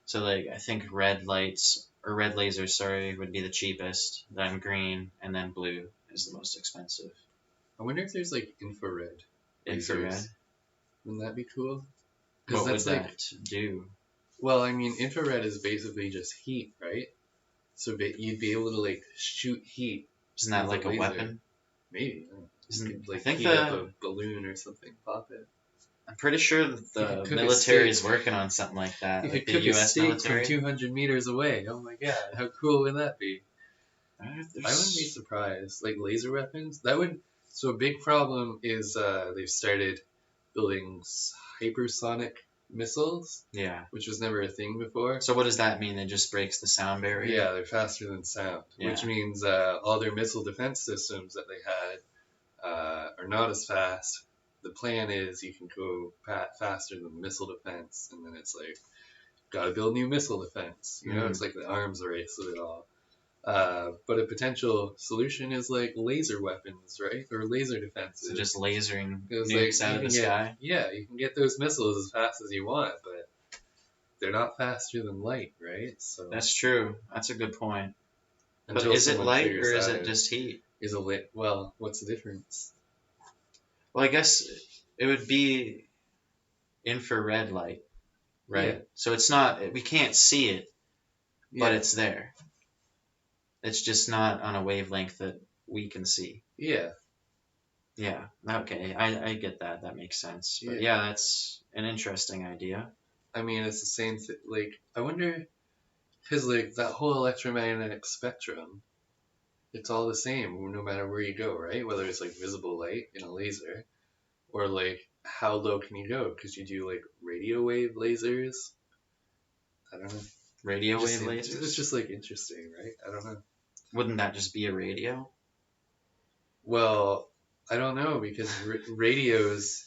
So like I think red lights or red lasers, sorry, would be the cheapest. Then green, and then blue is the most expensive. I wonder if there's like infrared. Infrared. lasers. Wouldn't that be cool? What would that's like, that do? well, I mean, infrared is basically just heat, right? So you'd be able to like shoot heat. Isn't that with like a laser. weapon? Maybe. Isn't, You could, like I think heat up a balloon or something, pop it. I'm pretty sure that You the could cook a military is steak. working on something like that. You Like could the cook a U.S. steak military. from 200 meters away. Oh my god, how cool would that be? I wouldn't be There's- surprised. Like laser weapons, that would. So a big problem is they've started building hypersonic missiles, Yeah. which was never a thing before. So what does that mean? It just breaks the sound barrier? Yeah, they're faster than sound, which Yeah. means all their missile defense systems that they had are not as fast. The plan is you can go faster than missile defense, and then it's like, gotta build new missile defense. Mhm. It's like the arms race of it all. But a potential solution is like laser weapons, right? Or laser So defenses. just lasering Because like nukes out you of the can get, sky. yeah, you can get those missiles as fast as you want, but they're not faster than light, right? So That's true. That's a good point. But until is it someone light figures or is that it out, just heat? is a lit. Well, what's the difference? Well, I guess it would be infrared light, Yeah, right? So it's not, we can't see it, but yeah, it's there. It's just not on a wavelength that we can see. yeah, Yeah, okay, I get that. That makes sense. But yeah. yeah, that's an interesting idea. I mean, it's the same thing. Like, I wonder, because like that whole electromagnetic spectrum, it's all the same no matter where you go, right? Whether it's like visible light in a laser, or like how low can you go? Because you do like radio wave lasers. I don't know. Radio wave It's lasers? just like interesting, right? I don't know. Wouldn't that just be a radio? Well, I don't know because radios,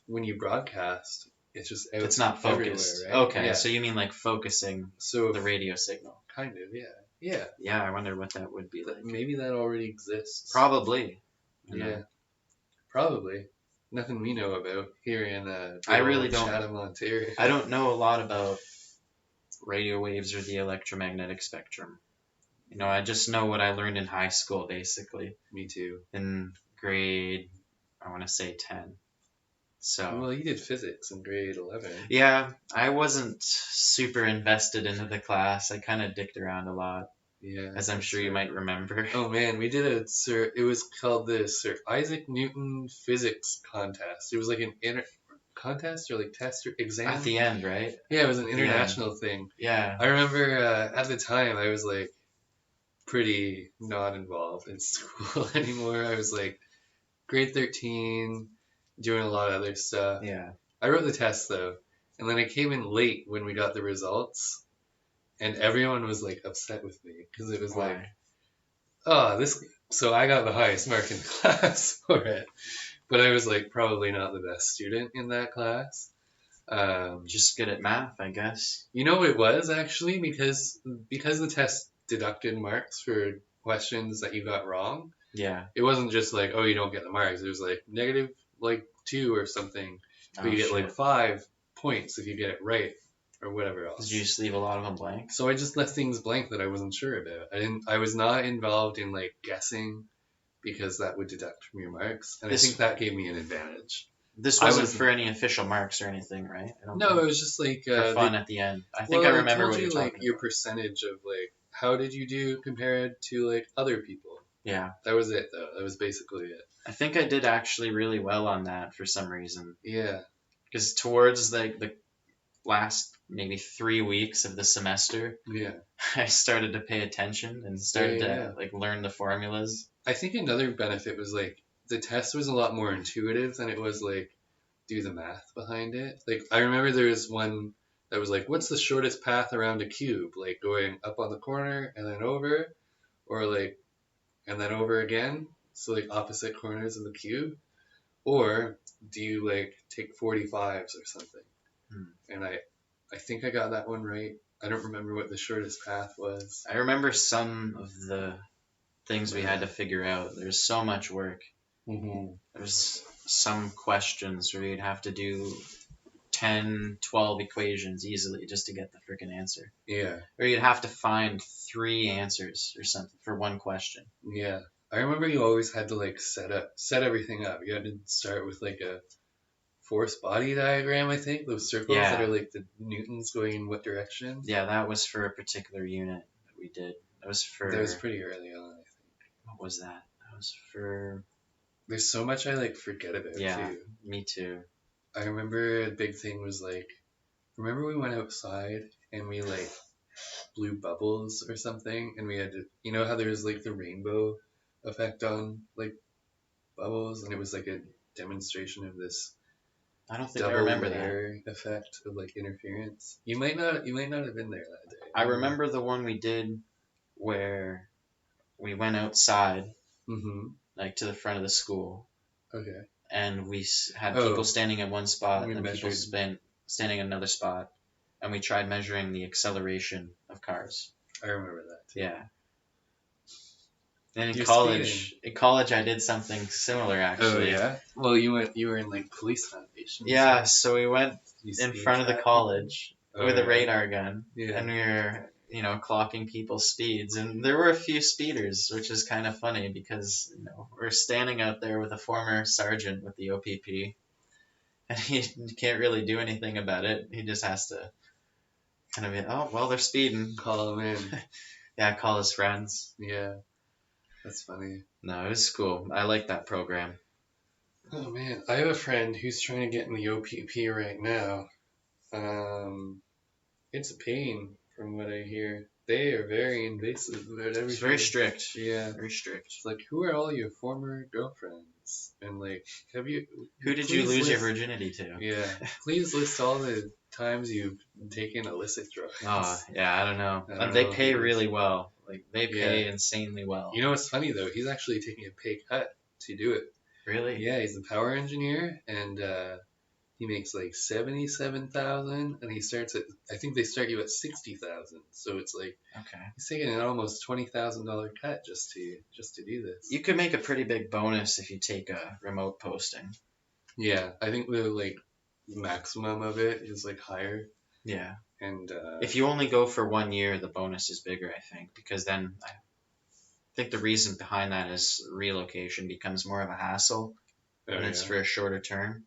when you broadcast, it's just out It's not everywhere, focused. right? Okay, Yeah. so you mean like focusing So the radio signal. kind of, yeah, yeah. Yeah, I wonder what that would be like. Maybe that already exists. Probably. Yeah, probably. Nothing we know about here in I good really old don't. Chatham, Ontario. I don't know a lot about radio waves or the electromagnetic spectrum. You know, I just know what I learned in high school, basically, Me too. in grade, I want to say 10. So, Well, you did physics in grade 11. yeah, I wasn't super invested into the class. I kind of dicked around a lot, Yeah, as I'm that's sure you right. might remember. Oh man, we did a Sir. It was called the Sir Isaac Newton Physics Contest. It was like an contest or like test or At exam. the end, right? Yeah, it was an At the end. international thing. Yeah. I remember at the time I was like pretty not involved in school anymore. I was like grade 13, doing a lot of other stuff. Yeah. I wrote the test though, and then I came in late when we got the results, and everyone was like upset with me because it was like, Why? oh, this. So I got the highest mark in the class for it, but I was like probably not the best student in that class. Just good at math, I guess. You know what it was actually because the test deducted marks for questions that you got wrong. Yeah. It wasn't just like, oh, you don't get the marks. It was like negative like 2 or something, but Oh, you get shit. like 5 points if you get it right or whatever else. Did you just leave a lot of them blank? So I just left things blank that I wasn't sure about. I was not involved in like guessing because that would deduct from your marks, and I think that gave me an advantage. This I wasn't was for any official marks or anything, right? I don't No, think. it was just like For fun at the end. I think I remember told what you you're like talking your about. percentage of like how did you do compared to like other people. Yeah. That was it though. That was basically it. I think I did actually really well on that for some reason. Yeah. Because towards like the last maybe 3 weeks of the semester, Yeah. I started to pay attention and started Yeah. to like learn the formulas. I think another benefit was like the test was a lot more intuitive than it was like do the math behind it. Like I remember there was one that was like, what's the shortest path around a cube? Like going up on the corner and then over, or like and then over again. So like opposite corners of the cube, or do you like take 45s or something? Hmm. And I think I got that one right. I don't remember what the shortest path was. I remember some of the things we had to figure out. There's so much work. Mm-hmm. There's some questions where you'd have to do 10, 12 equations easily just to get the freaking answer. Yeah. Or you'd have to find 3 answers or something for one question. Yeah. I remember you always had to like set everything up. You had to start with like a force body diagram, I think. Those circles that Yeah. are like the newtons going in what direction. Yeah, that was for a particular unit that we did. That was for, That was pretty early on, I think. what was that? That was for, There's so much I like forget about yeah, too. me too. I remember a big thing was like, remember we went outside and we like blew bubbles or something, and we had to, you know how there's like the rainbow effect on like bubbles, and it was like a demonstration of this I don't think I double remember that. layer effect of like interference. You might not have been there that day. I remember the one we did where we went outside, Mm-hmm. like to the front of the school, Okay. and we had Oh. people standing at one spot We and people measured- standing at another spot, and we tried measuring the acceleration of cars. I remember that too. Yeah. And You're speeding. in college, I did something similar Oh actually. yeah. Well, you were in like police foundations, Yeah, right? so we went You in speed front of the trap people. college Oh with a yeah. radar gun, Yeah. and we were, clocking people's speeds. And there were a few speeders, which is kind of funny because, we're standing out there with a former sergeant with the OPP, and he can't really do anything about it. He just has to kind of be, oh, well, they're speeding. Call them in. Yeah, call his friends. Yeah. That's funny. No, it was cool. I like that program. Oh man, I have a friend who's trying to get in the OPP right now. Um, it's a pain from what I hear. They are very invasive about It's very everything. strict. Yeah. Very strict. It's like, who are all your former girlfriends? And like, have you? Who did you Please lose your list. virginity to? Yeah. Please list all the times you've taken illicit drugs. Oh, yeah, I don't know. I don't They know pay who this. really well. Like, they Yeah. pay insanely well. You know what's funny though? He's actually taking a pay cut to do it. Really? Yeah, he's a power engineer, and he makes like 77,000, and he starts at. I think they start you at 60,000. So it's like Okay. he's taking an almost $20,000 cut just to do this. You could make a pretty big bonus if you take a remote posting. Yeah, I think the like maximum of it is like higher, Yeah. and If you only go for 1 year, the bonus is bigger, I think, because then I think the reason behind that is relocation becomes more of a hassle oh when it's yeah, for a shorter term.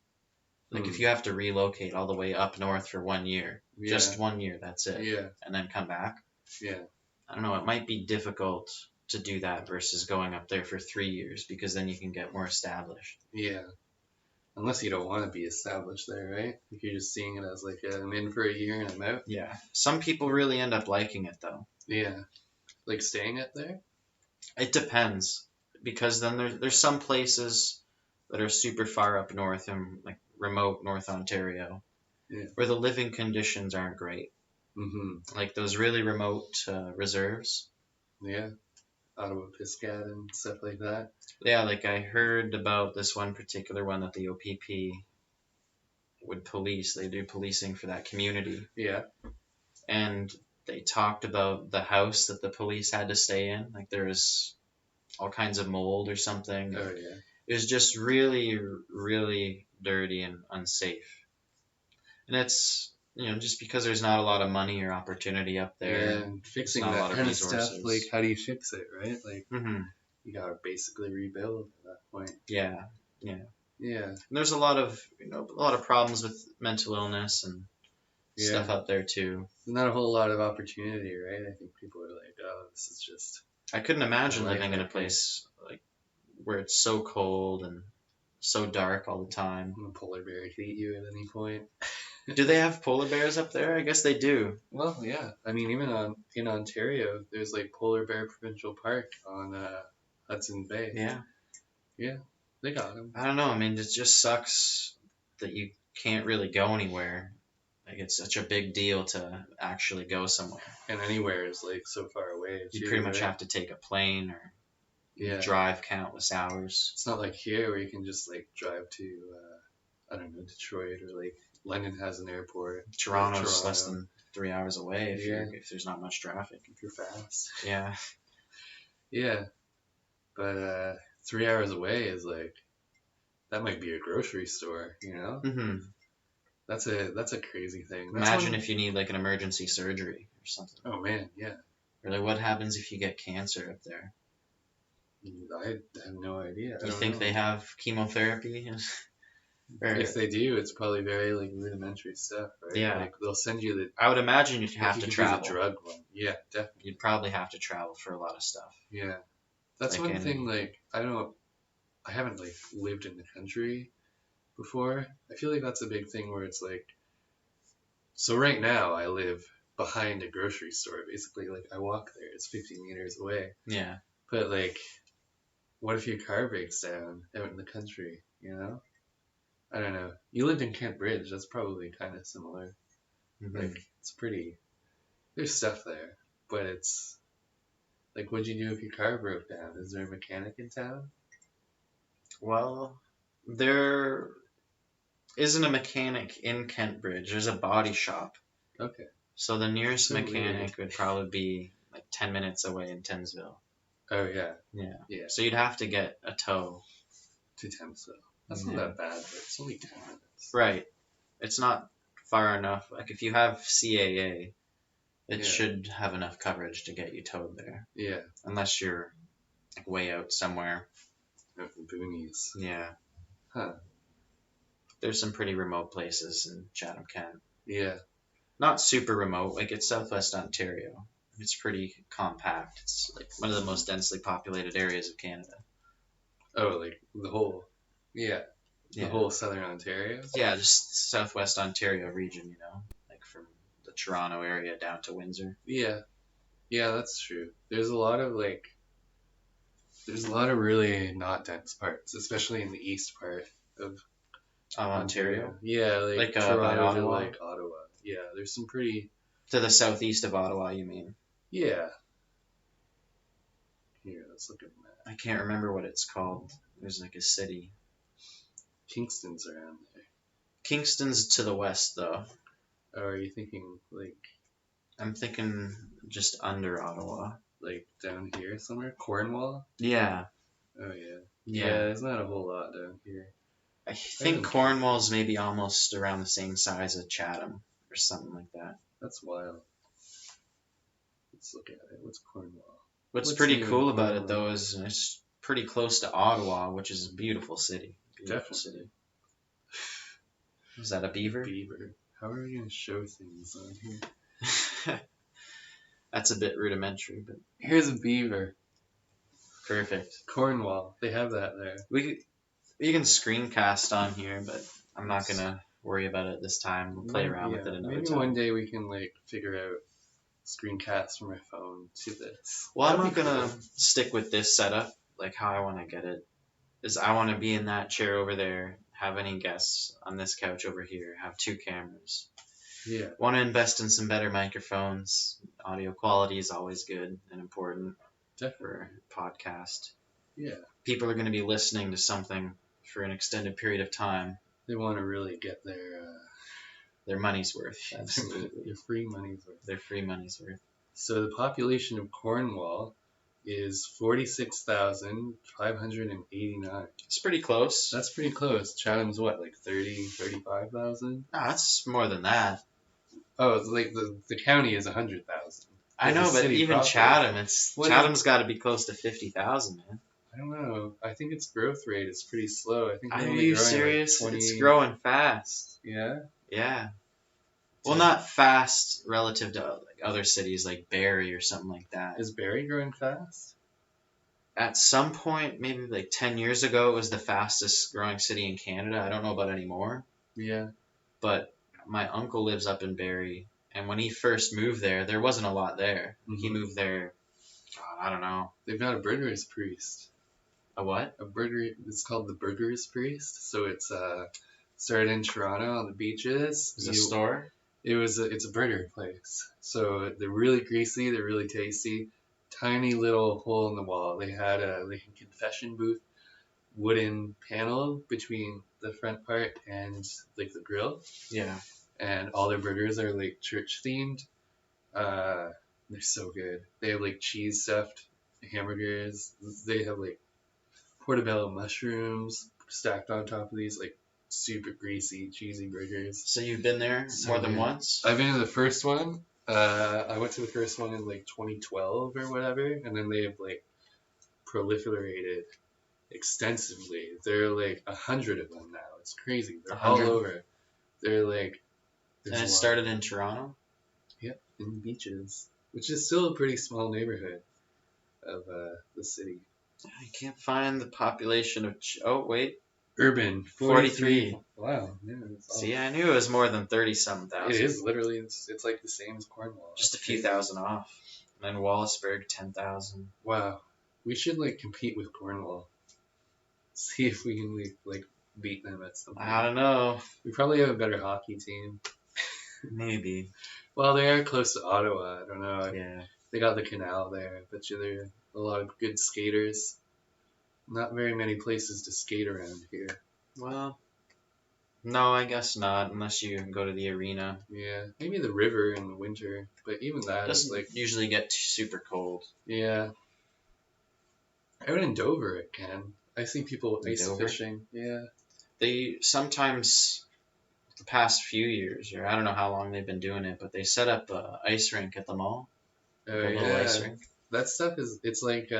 Like, if hmm, you have to relocate all the way up north for 1 year, yeah, just 1 year, that's it, yeah, and then come back, yeah, I don't know, it might be difficult to do that versus going up there for 3 years because then you can get more established. yeah. Unless you don't want to be established there, right? If you're just seeing it as like I'm in for a year and I'm out. Yeah. Some people really end up liking it though. Yeah, like staying up there. It depends because then there's some places that are super far up north and like remote North Ontario Yeah. where the living conditions aren't great. Mm-hmm. Like those really remote reserves. Yeah. Ottawa Piscat and stuff like that. Yeah, like I heard about this one particular one that the OPP would police. They do policing for that community. Yeah. And they talked about the house that the police had to stay in. Like there was all kinds of mold or something. Oh yeah. It was just really, really dirty and unsafe. And it's, just because there's not a lot of money or opportunity up Yeah, there, and there's fixing not a that lot of kind of stuff, resources. like how do you fix it, right? Like hmm you gotta basically rebuild at that point. Yeah. Yeah. And there's a lot of, a lot of problems with mental illness and Yeah. stuff out there too. Not a whole lot of opportunity, right? I think people are like, oh, this is just I couldn't imagine my life living in a out here. place like where it's so cold and so dark all the time. A polar bear could eat you at any point. Do they have polar bears up there? I guess they do. Well, yeah. I mean, even in Ontario, there's like Polar Bear Provincial Park on Hudson Bay. Yeah. Yeah, they got them. I don't know. I mean, it just sucks that you can't really go anywhere. Like it's such a big deal to actually go somewhere. And anywhere is like so far away. You pretty much have to take a plane or Yeah. drive countless hours. It's not like here where you can just like drive to I don't know, Detroit, or like London has an airport. Toronto's less than 3 hours away Yeah. if there's not much traffic. If you're fast. Yeah. Yeah, but 3 hours away is like that might be a grocery store, you know? hmm That's a crazy thing. Imagine if you need like an emergency surgery or something. Oh man, yeah. Or like what happens if you get cancer up there? I have no idea. I You don't think know. they have chemotherapy? Or, If they do, it's probably very like rudimentary stuff, right? Yeah. Like they'll send you the I would imagine you'd like, have you to could travel. use a drug one. Yeah, definitely. You'd probably have to travel for a lot of stuff. Yeah, that's Like one thing. Like I don't, I haven't like lived in the country before. I feel like that's a big thing where it's like, so right now I live behind a grocery store. Basically, like I walk there. It's 50 meters away. Yeah. But like, what if your car breaks down out in the country? You know? I don't know. You lived in Kent Bridge. That's probably kind of similar. Mhm. Like it's pretty. There's stuff there, but it's like, what'd you do if your car broke down? Is there a mechanic in town? Well, there isn't a mechanic in Kentbridge. There's a body shop. Okay. So the nearest So mechanic weird. would probably be like 10 minutes away in Tensville. Oh yeah, Yeah. yeah. So you'd have to get a tow. To Temso. That's not Yeah. that bad, but it's only 10 minutes. Right. It's not far enough. Like if you have CAA, it Yeah, should have enough coverage to get you towed there. yeah. Unless you're like way out somewhere. Out in boonies. Yeah. Huh. There's some pretty remote places in Chatham Kent. Yeah. Not super remote, like it's southwest Ontario. It's pretty compact. It's like one of the most densely populated areas of Canada. Oh, like the whole. Yeah. The Yeah. whole southern Ontario. Yeah, just southwest Ontario region, you know, like from the Toronto area down to Windsor. Yeah. Yeah, that's true. There's a lot of really not dense parts, especially in the east part of Ontario, Ontario. Yeah, like like by Toronto to Ottawa, like Ottawa. Yeah, there's some pretty. to the southeast of Ottawa. You mean? Yeah. Here, let's look at the map. I can't remember what it's called. There's like a city. Kingston's around there. Kingston's to the west, though. Oh, are you thinking like I'm thinking just under Ottawa. down here somewhere? Cornwall? Yeah, Oh yeah. Yeah, yeah. there's not a whole lot down here. I think Cornwall's maybe almost around the same size as Chatham or something like that. That's wild. Let's look at it. What's Cornwall? What's What's pretty new in cool about it Cornwall? though is it's pretty close to Ottawa, which is a beautiful city. Beautiful Definitely. city. Is that a beaver? Beaver. How are we gonna show things on here? That's a bit rudimentary, but Here's a beaver. perfect. Cornwall. They have that there. You can screencast on here, but I'm not gonna worry about it this time. We'll play around with it another maybe time. one day we can figure out screencasts from my phone to this. Well, I'm That'd not be gonna cool. stick with this setup. Like how I want to get it is I want to be in that chair over there, have any guests on this couch over here, have two cameras. Yeah. Want to invest in some better microphones. Audio quality is always good and important Definitely. for a podcast. Yeah. People are going to be listening to something for an extended period of time. They want to really get Their money's worth. Absolutely. their free money's worth. Their free money's worth. So the population of Cornwall is 46,589. It's pretty close. That's pretty close. Chatham's what, like 30, 35,000? No, that's more than that. Oh, it's like the county is 100,000. I know, but even proper. Chatham, What Chatham's got to be close to 50,000, man. I don't know. I think its growth rate is pretty slow. I think Are they're only you growing serious? Like 20... It's growing fast. Yeah. Yeah. Well, not fast relative to like other cities like Barrie or something like that. Is Barrie growing fast? At some point, maybe like 10 years ago, it was the fastest growing city in Canada. I don't know about anymore. Yeah. But my uncle lives up in Barrie, and when he first moved there wasn't a lot there. Mm-hmm. He moved there, God, I don't know. They've got a burger's priest. A what? A burger. It's called the Burger's Priest. So it's started in Toronto on the beaches. Is it a store? It's a burger place. So they're really greasy. They're really tasty. Tiny little hole in the wall. They had a confession booth, wooden panel between the front part and the grill. Yeah. And all their burgers are church themed. They're so good. They have cheese stuffed hamburgers. They have portobello mushrooms stacked on top of these super greasy, cheesy burgers. So you've been there more than once? I've been to the first one. I went to the first one in 2012 or whatever, and then they have proliferated extensively. There are 100 of them now. It's crazy. They're 100? all over. They're and it started in Toronto? Yep, in the beaches, which is still a pretty small neighborhood of the city. I can't find the population of... oh, wait. Urban, 43. Wow. Yeah, see, I knew it was more than 30-something thousand. It is, literally. It's the same as Cornwall. Just a few thousand off. And then Wallaceburg, 10,000. Wow. We should, compete with Cornwall. See if we can, beat them at something. I don't know. We probably have a better hockey team. Maybe. Well, they are close to Ottawa. I don't know. Yeah. They got the canal there. I bet you there are a lot of good skaters. Not very many places to skate around here. Well, no, I guess not, unless you go to the arena. Yeah, maybe the river in the winter, but even that doesn't usually get super cold. Yeah. Out in Dover, it can. I see people in ice Dover. fishing. Yeah. They sometimes, the past few years, or I don't know how long they've been doing it, but they set up a ice rink at the mall, like Oh a little ice yeah. rink. That stuff is. It's like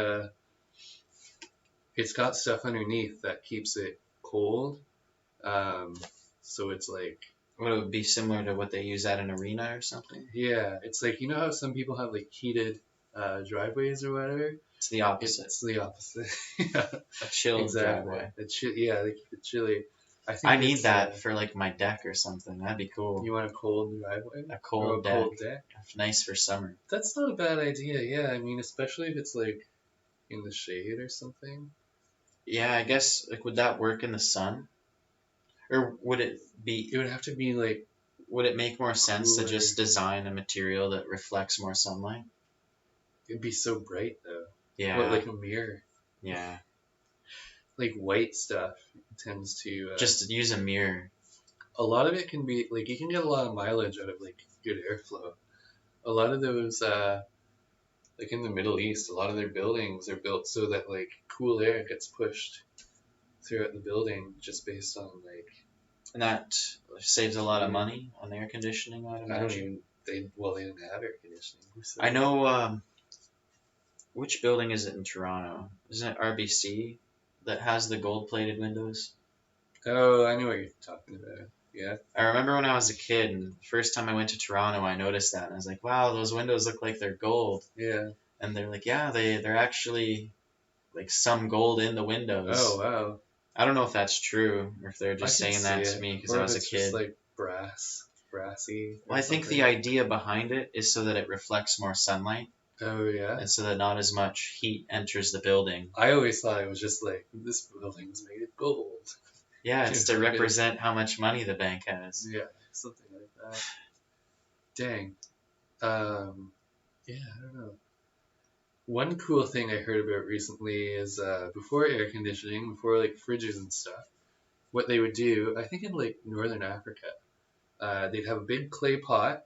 it's got stuff underneath that keeps it cold. Um, so it's like What it would be similar to what they use at an arena or something. yeah, it's like you know how some people have like heated driveways or whatever. It's the opposite. It's the opposite. Yeah, A chilled exactly. driveway. Yeah, they keep it chilly. I I think need it's that for like my deck or something. That'd be cool. you want a cold driveway A or a cold deck. cold deck. Nice for summer. That's not a bad idea. Yeah, I mean, especially if it's like in the shade or something. Yeah, I guess like would that work in the sun? Or would it It be would have to be like would it make more sense to cooler. just design a material that reflects more sunlight? It'd be so bright though. What, Yeah, like a mirror? yeah. Like white stuff tends to. Just use a mirror. A lot of it can be like you can get a lot of mileage out of like good airflow. A lot of those, like in the Middle East, a lot of their buildings are built so that like cool air gets pushed throughout the building just based on like And that saves a lot of heating. money on air conditioning, I'd I don't imagine. even they didn't have air conditioning. Who said I that? know which building is it in Toronto? Isn't it RBC that has the gold plated windows? Oh, I know what you're talking about. Yeah. I remember when I was a kid and the first time I went to Toronto I noticed that and I was like, wow, those windows look like they're gold. Yeah. And they're like, yeah, they're actually like some gold in the Oh windows. wow. I don't know if that's true or if they're I just can saying see that to it. me because Or I if was a it's just kid. like brassy or Well, I think the something. idea behind it is so that it reflects more sunlight Oh yeah. and so that not as much heat enters the building. I always thought it was just like this building's made of gold. Yeah, You it's to know, like represent how much money the bank has. yeah, something like that. Dang. Um, yeah, I don't know. One cool thing I heard about recently is before air conditioning, before like fridges and stuff, what they would do, I think in like northern Africa, they'd have a big clay pot,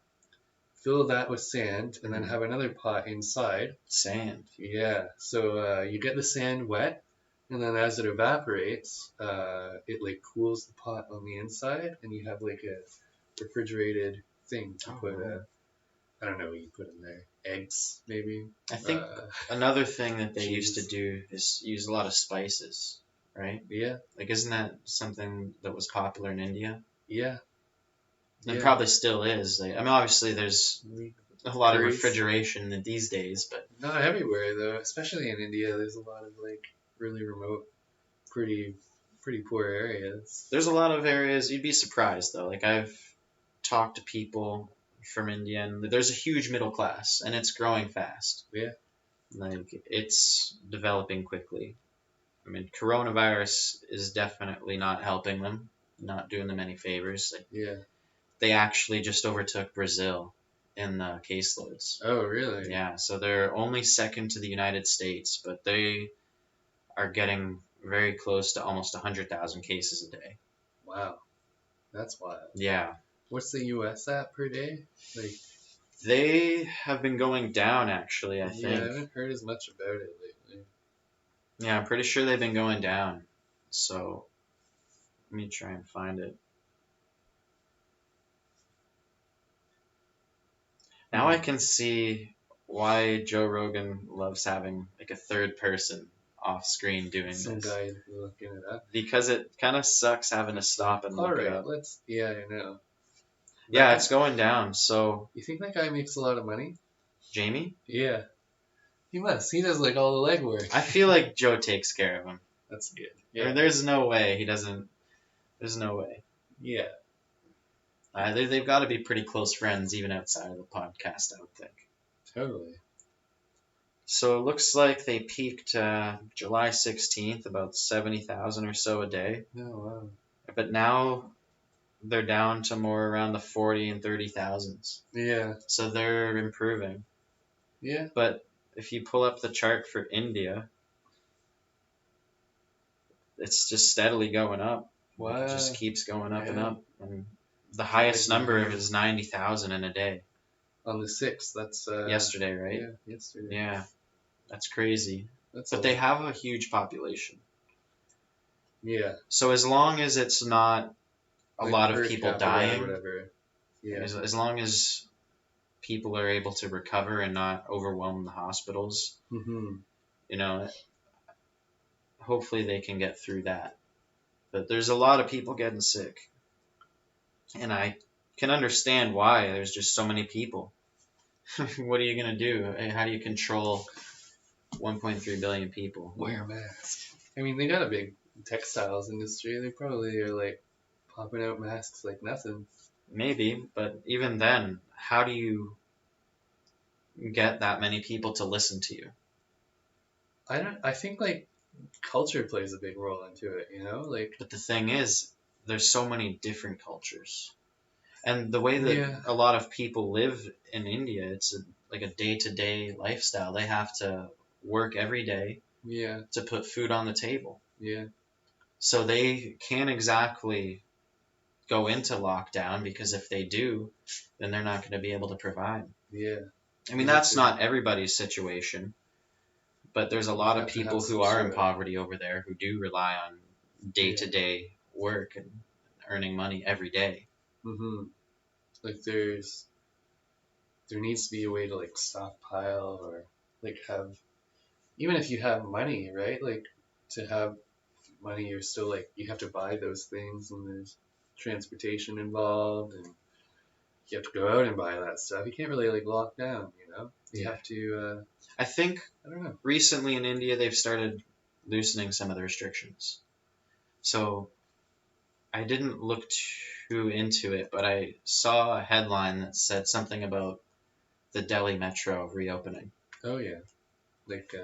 fill that with sand, and then Mhm. have another pot inside. Sand. Yeah, so you get the sand wet, and then as it evaporates, it like cools the pot on the inside, and you have like a refrigerated thing to Oh, put wow. I don't know what you put in there, eggs maybe, I think uh, another thing that they used to cheese. do is use a lot of spices, right? Yeah, Like, isn't that something that was popular in India? yeah, And yeah. probably still is. Like, I mean, obviously, there's a lot of Curries. refrigeration these days, but Not everywhere though, especially in India. There's a lot of like really remote, pretty pretty poor areas. there's a lot of areas you'd be surprised though. Like, I've talked to people from India, and there's a huge middle class, and it's growing fast. Yeah. Like, it's developing quickly. I mean, coronavirus is definitely not helping them, not doing them any favors. Like, Yeah. they actually just overtook Brazil in the caseloads. Oh really? Yeah, so they're only second to the United States, but they are getting very close to almost 100,000 cases a day. Wow. That's wild. Yeah, What's the US at per day? Like, they have been going down actually, I yeah, I think. haven't heard as much about it lately. Yeah, I'm pretty sure they've been going down. So let me try and find it. Now I Hmm. can see why Joe Rogan loves having like a third person off screen doing Some this. guy looking it up. Because it kind of sucks having to It's like, stop and all look it right, up. let's. Yeah, I know. That Yeah, guy. it's going down. So, You think that guy makes a lot of money? Jamie, Yeah, he must. He does like all the legwork. I feel like Joe takes care of him. That's good. Or Yeah, there's no way he doesn't. There's no way. yeah, They've got to be pretty close friends even outside of the podcast, I would think. totally. So it looks like they peaked July 16th, about 70,000 or so a day. No, wow. But now they're down to more around the 40 and 30,000s. Yeah, So they're improving. yeah. But if you pull up the chart for India, it's just steadily going up. Wow. It just keeps going up and Yeah. up. And the highest Drives me number weird. is 90,000 in a day. On the 6th, that's Yesterday, right? yeah, yesterday. Yeah, that's crazy. That's a but they lot. have a huge population. Yeah, So as long as it's not a like lot of per people capita or dying, whatever. Yeah. as long as people are able to recover and not overwhelm the hospitals, Hmm. you know, hopefully they can get through that. But there's a lot of people getting sick, and I can understand why. There's just so many people. What are you gonna do? How do you control 1.3 billion people? Wear a mask. I mean, they got a big textiles industry. They probably are like popping out masks like nothing. Maybe, but even then, how do you get that many people to listen to you? I don't. I think like culture plays a big role into it. You know, like But the thing is, there's so many different cultures. And the way that yeah, a lot of people live in India, it's like a day-to-day lifestyle. They have to work every day yeah, to put food on the table. yeah, So they can't exactly go into lockdown, because if they do, then they're not going to be able to provide. yeah. I mean, They have that's to. not everybody's situation, but there's a You lot of have to have people who some are in sort of poverty over there who do rely on yeah. day-to-day work and earning money every day. Hmm. Like there needs to be a way to like stockpile or like have even if you have money, right? Like to have money, you're still like you have to buy those things, and there's transportation involved, and you have to go out and buy that stuff. You can't really like lock down, you know. You Yeah. have to. I think I don't know. recently in India they've started loosening some of the restrictions. So I didn't look too into it, but I saw a headline that said something about the Delhi metro reopening. Oh yeah, like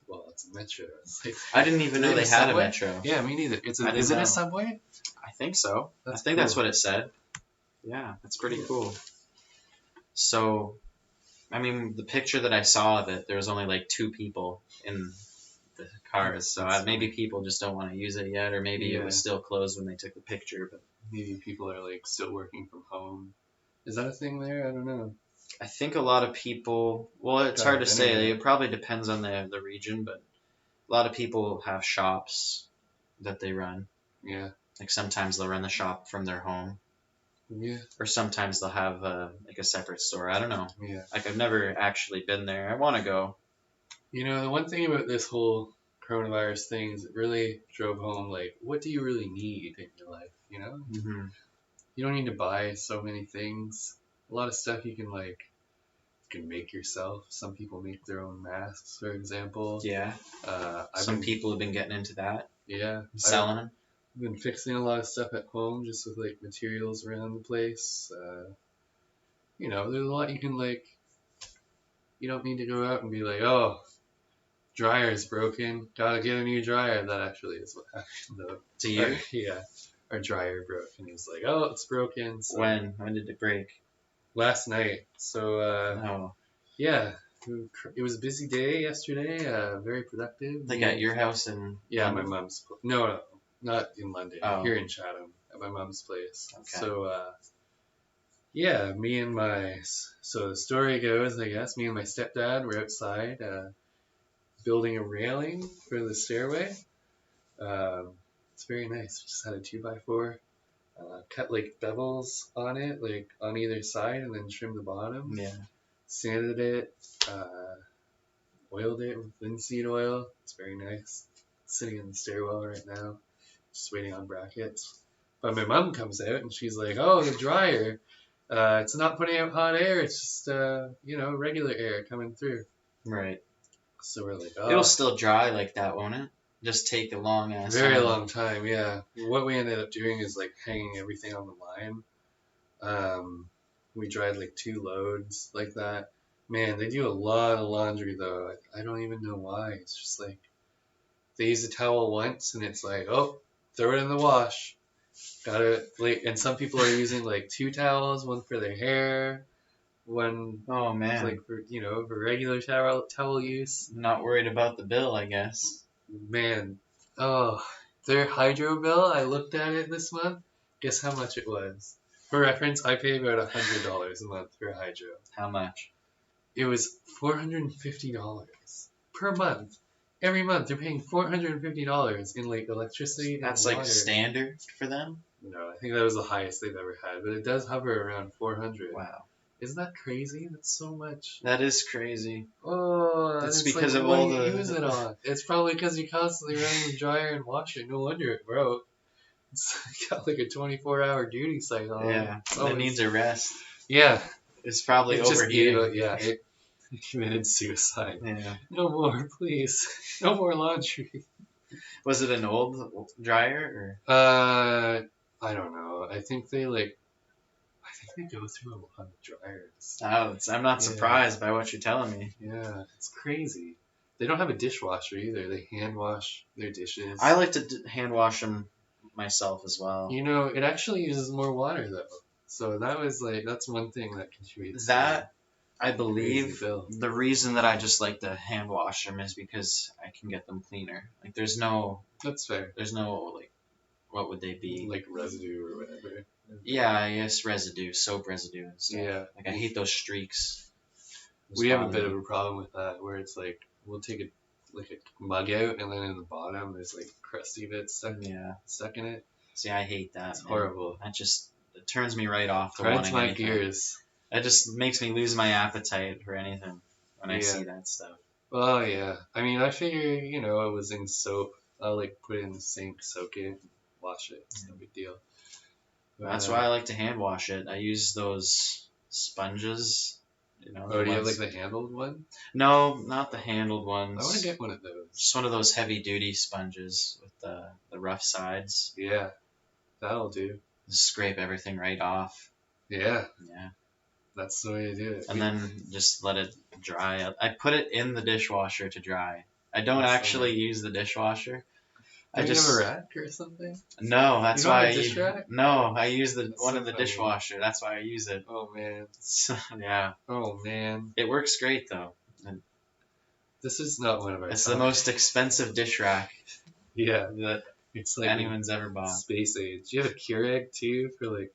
well, it's a metro. It's like, I didn't even do they know have a they had a subway? metro. Yeah, me neither. I didn't Is it a know. subway? I think so. I That's think that's cool. what it said. Yeah, that's pretty Cool. cool. So, I mean, the picture that I saw of it, there was only like two people in the cars. So That's maybe funny. people just don't want to use it yet, or maybe it Yeah, was still closed when they took the picture. But maybe people are like still working from home. Is that a thing there? I don't know. I think a lot of people, well, it's Gotta hard have to say. internet. It probably depends on the region, but a lot of people have shops that they run. Yeah, Like sometimes they'll run the shop from their home, yeah, or sometimes they'll have like a separate store. I don't know. yeah. Like I've never actually been there. I want to go. You know, the one thing about this whole coronavirus thing is it really drove home like what do you really need in your life? You know, Hmm. you don't need to buy so many things. A lot of stuff you can like you can make yourself. Some people make their own masks, for example. Yeah, I've some been people have been getting into that, yeah, I've selling them. been fixing a lot of stuff at home just with like materials around the place. You know, there's a lot you can like. You don't need to go out and be like, oh, dryer's broken, gotta get a new dryer. That actually is what happened To though. you? Yeah, our dryer broke, and he was like, oh, it's broken. So When did it break? last night. So Oh, yeah, it was a busy day yesterday. Very productive. like at your house in Yeah, my London? mom's. No, no, not in London. Oh, Here in Chatham, at my mom's place. okay. So yeah, me and my. So the story goes, I guess, me and my stepdad were outside building a railing for the stairway. Um, it's very nice. We just had a 2x4. Cut like bevels on it, like on either side, and then trim the bottom. Yeah. Sanded it, oiled it with linseed oil. It's very nice. Sitting in the stairwell right now, just waiting on brackets. But my mom comes out and she's like, "Oh, the dryer. It's not putting out hot air. It's just regular air coming through." Right. So we're like, It'll "Oh, still dry like that, won't it? Just take a long ass very time. long time." Yeah. What we ended up doing is like hanging everything on the line. Um, we dried like 2 loads like that. Man, they do a lot of laundry though. I don't even know why. It's just like they use a towel once and it's like, oh, throw it in the wash. Got it. Like, and some people are using like 2 towels, one for their hair, one Oh man. like for for regular towel use. Not worried about the bill, I guess. Man, oh, their hydro bill. I looked at it this month. Guess how much it was? For reference, I pay about $100 a month for hydro. How much? It was $450. per month. Every month they're paying $450 in like electricity and That's like water. standard for them. No, I think that was the highest they've ever had, but it does hover around 400. Wow, Isn't that crazy? That's so much. that is crazy. Oh, and That's it's like, because of what do all you the. use it on? It's probably because you're constantly running the dryer and washer. No wonder it broke. It's got like a 24-hour duty cycle on it. Yeah, It's it always- needs a rest. Yeah, It's probably it just gave overheating. up. Yeah, it committed suicide. Yeah. No more, please. No more laundry. Was it an old dryer I don't know. I think they like. I think they go through a lot of dryers. or? Oh, I'm not Yeah. surprised by what you're telling me. Yeah, it's crazy. They don't have a dishwasher either. They hand wash their dishes. I like to hand wash them myself as well. You know, it actually uses more water though. So that was like that's one thing that contributes. That I to believe crazy bill. the reason that I just like to hand wash them is because I can get them cleaner. Like there's no That's fair. like what would they be? Like residue or whatever. Yeah, I guess residue, soap residue and stuff. Yeah. Like I hate those streaks. Those We have a bother bit me. of a problem with that where it's like we'll take a mug out and then in the bottom there's like crusty bits stuck in it. See, I hate that. It's man. horrible. That just it turns me right off to Grinds wanting my anything. gears. It just makes me lose my appetite for anything when I Yeah. see that stuff. Well, yeah. I mean, I figure, it was in soap. I'll like put it in the sink, soak it, wash it. It's no big deal. But, That's why I like to hand wash it. I use those sponges. Oh, do you have like the handled one? No, not the handled I want to ones. get one of those. Just one of those heavy duty sponges with the rough sides. Yeah, that'll do. Just scrape everything right off. Yeah, Yeah. that's the way to do it. And then just let it dry up. I put it in the dishwasher to dry. I don't That's actually use the dishwasher. Do I you just have a rack or something? no. That's You don't why have a dish rack? no. I use the That's one so in the funny. dishwasher. That's why I use it. Oh man. Yeah, Oh man. it works great though. This is not one of our. It's the topics. most expensive dish rack Yeah, that it's like anyone's ever bought. space age. You have a Keurig too for like.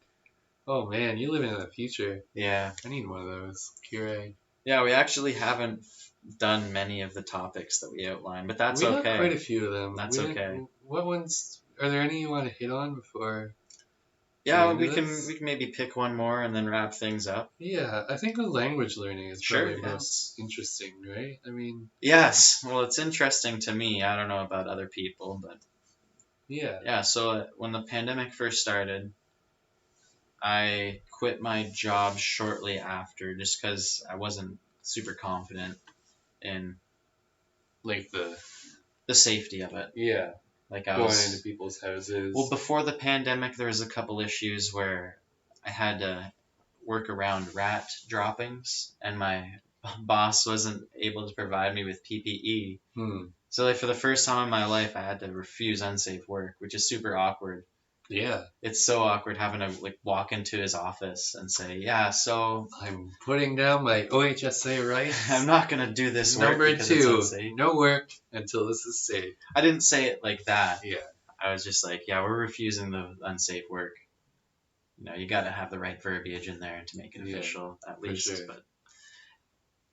Oh man, you live in the future. Yeah, I need one of those Keurig. yeah. We actually haven't done many of the topics that we outlined, but that's we okay. got quite a few of them. That's okay. What ones? Are there any you want to hit on before? Yeah, Into we can this? maybe pick one more and then wrap things up. Yeah, I think the language learning is Sure, probably yeah. most interesting, right? I mean, Yes, well, it's interesting to me. I don't know about other people, but yeah. yeah. So when the pandemic first started, I quit my job shortly after, just because I wasn't super confident in Like the safety of it. yeah, Like I going was into people's houses. well before the pandemic, there was a couple issues where I had to work around rat droppings, and my boss wasn't able to provide me with PPE. Hmm. So like for the first time in my life, I had to refuse unsafe work, which is super awkward. Yeah, It's so awkward having to like walk into his office and say, "Yeah, so I'm putting down my OHSA rights. I'm not gonna do this work Number because it's 2, unsafe." no work until this is safe. I didn't say it like that. Yeah, I was just like, "Yeah, we're refusing the unsafe work." You got to have the right verbiage in there to make it Yeah, official, at for least. sure. But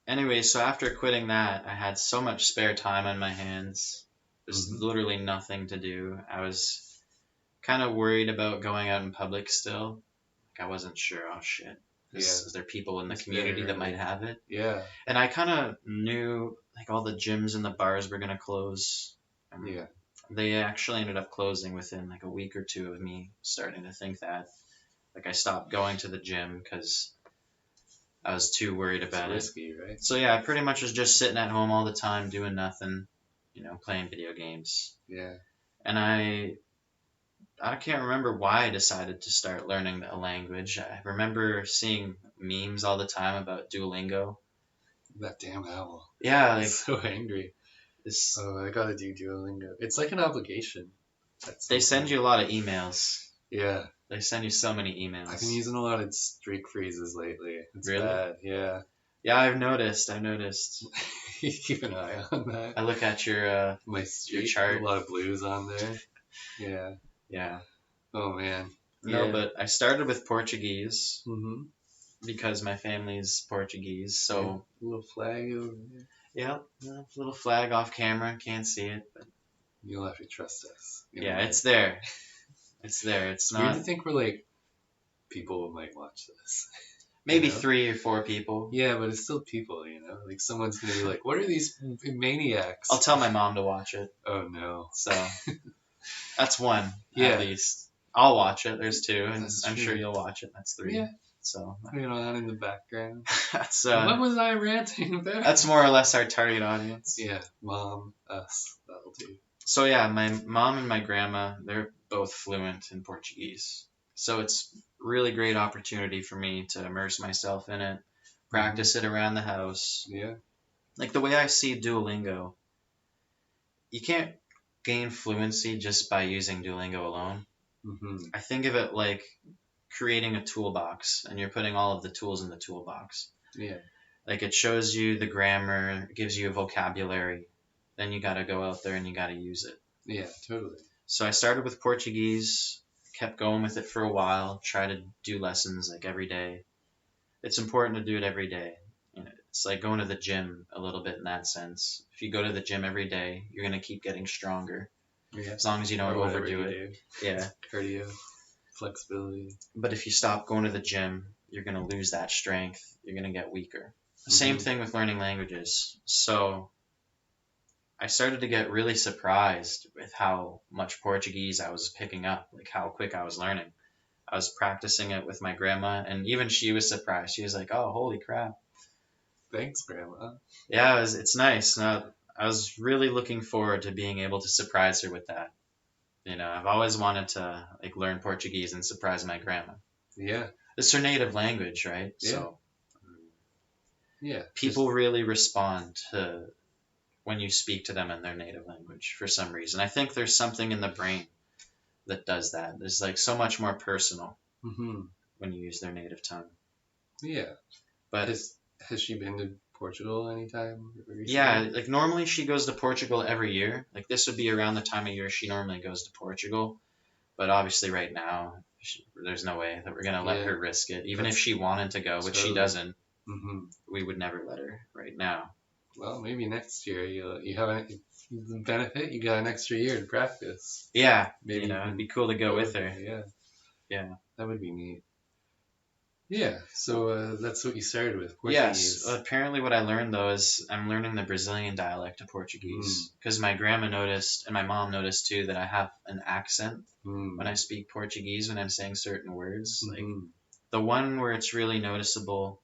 anyway, so after quitting that, I had so much spare time on my hands. There's Mhm. literally nothing to do. I was kind of worried about going out in public still. Like I wasn't sure. Oh shit, is there people in the It's community very that might have it? yeah, And I kind of knew like all the gyms and the bars were gonna close. yeah. They actually ended up closing within like a week or two of me starting to think that. Like I stopped going to the gym because I was too worried It's about it. risky, right? So yeah, I pretty much was just sitting at home all the time doing nothing, playing video games. Yeah. And I can't remember why I decided to start learning a language. I remember seeing memes all the time about Duolingo. That damn owl. Yeah, I'm like so angry. this. Oh, I gotta do Duolingo. It's like an obligation. They send you a lot of emails. Yeah, They send you so many emails. I've been using a lot of streak phrases lately. It's Really? bad. Yeah. Yeah, I've noticed. Keep an eye on that. I look at your My streak, chart. a lot of blues on there. Yeah. yeah. Oh man. No, Yeah. but I started with Portuguese Mhm. because my family's Portuguese. So Little flag over there. Yep. Little flag off camera. Can't see it, but You'll have to trust us. yeah, it's there. It's there. It's It's weird to not. think we're like people might watch this. You Maybe know? 3 or 4 people. Yeah, but it's still people, you know? Like someone's gonna be like, what are these I'll maniacs? tell my mom to watch it. Oh no. So that's one at Yeah, least. I'll watch it. There's two, and that's I'm sure true. you'll watch it. That's three. Yeah, So going on in the background. that's What was I ranting about? that's more or less our target audience. Yeah, mom, us, that'll do. So yeah, my mom and my grandma, they're both fluent in Portuguese. So it's really great opportunity for me to immerse myself in it, practice it around the house. Yeah. Like the way I see Duolingo, you can't gain fluency just by using Duolingo alone. Mm-hmm. I think of it like creating a toolbox and you're putting all of the tools in the toolbox. Yeah. Like it shows you the grammar, it gives you a vocabulary. Then you got to go out there and you got to use it. Yeah, totally. So I started with Portuguese, kept going with it for a while, try to do lessons like every day. It's important to do it every day. You know, it's like going to the gym a little bit in that sense. If you go to the gym every day, you're going to keep getting stronger Yeah. as long as you don't Or whatever overdo you it. do. Yeah. Cardio, flexibility. But if you stop going to the gym, you're going to lose that strength. You're going to get weaker. Same thing with learning languages. So I started to get really surprised with how much Portuguese I was picking up, like how quick I was learning. I was practicing it with my grandma, and even she was surprised. She was like, "Oh, holy crap!" Thanks, Grandma. Yeah, it's nice. Now, I was really looking forward to being able to surprise her with that. You know, I've always wanted to like learn Portuguese and surprise my grandma. Yeah. It's her native language, right? Yeah. So Yeah. people really respond to when you speak to them in their native language for some reason. I think there's something in the brain that does that. It's like so much more personal Mm-hmm. when you use their native tongue. Yeah. But Has she been to Portugal anytime recently? yeah, like normally she goes to Portugal every year. Like this would be around the time of year she normally goes to Portugal. But obviously right now, there's no way that we're gonna let her risk it. Even if she wanted to go, which she doesn't, Mm-hmm. we would never let her right now. Well, maybe next year you have a benefit. You got an extra year to practice. Yeah, Maybe you know, it'd be cool to go with her. Yeah. Yeah. That would be neat. Yeah, so that's what you started with, Yes. Portuguese. Apparently, what I learned though is I'm learning the Brazilian dialect of Portuguese because my grandma noticed and my mom noticed too that I have an accent when I speak Portuguese when I'm saying certain words. Like the one where it's really noticeable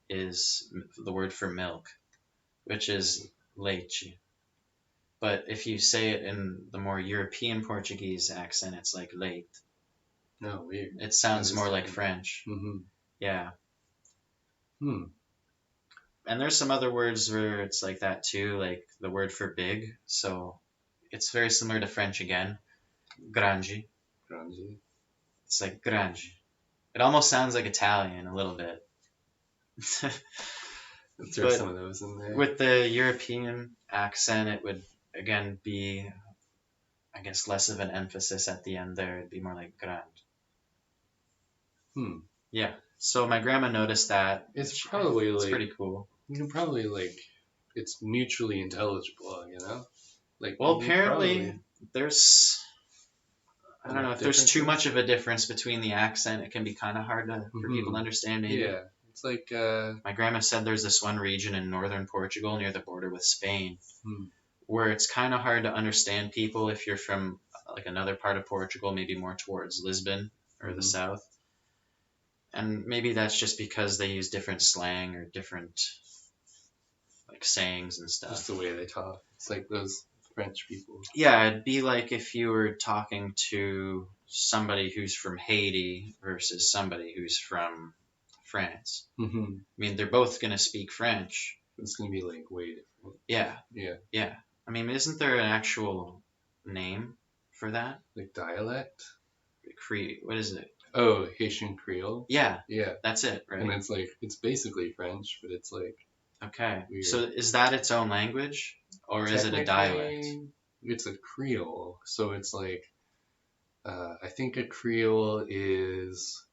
is the word for milk, which is leite. But if you say it in the more European Portuguese accent, it's like leite. Oh, weird. It sounds more like French. Mm-hmm. Yeah. Hmm. And there's some other words where it's like that too, like the word for big. So it's very similar to French again. Grande. Grande. It's like grande. It almost sounds like Italian a little bit. Let's throw some of those in there. With the European accent, it would again be, I guess, less of an emphasis at the end there. It'd be more like grande. Yeah. So my grandma noticed that. It's probably it's like pretty cool. You can probably like it's mutually intelligible, you know? Like well, apparently there's I don't know if there's too much of a difference between the accent. It can be kind of hard for people to understand. Maybe. Yeah, it's like my grandma said there's this one region in northern Portugal near the border with Spain where it's kind of hard to understand people if you're from like another part of Portugal, maybe more towards Lisbon or the south. And maybe that's just because they use different slang or different like sayings and stuff. Just the way they talk. It's like those French people. Yeah, it'd be like if you were talking to somebody who's from Haiti versus somebody who's from France. Mm-hmm. I mean, they're both going to speak French. It's going to be like way different. Yeah. Yeah. Yeah. I mean, isn't there an actual name for that? Like dialect? What is it? Oh, Haitian Creole? Yeah. Yeah. That's it, right? And it's like, it's basically French, but it's like okay. weird. So is that its own language? Or is it a dialect? It's a Creole. So it's like, I think a Creole is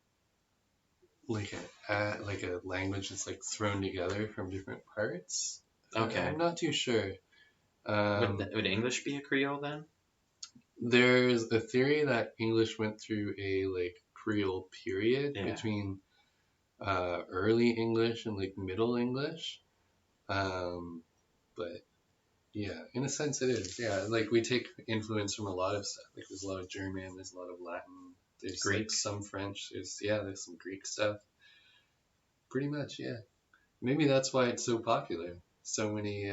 like a language that's like thrown together from different parts. Okay. I'm not too sure. Would English be a Creole then? There's a theory that English went through a like Creole period Yeah. between early English and like Middle English. Um, but yeah, in a sense it is. Yeah, like we take influence from a lot of stuff. Like there's a lot of German, there's a lot of Latin, there's like Greek. some French, there's some Greek stuff. Pretty much, yeah. Maybe that's why it's so popular. So many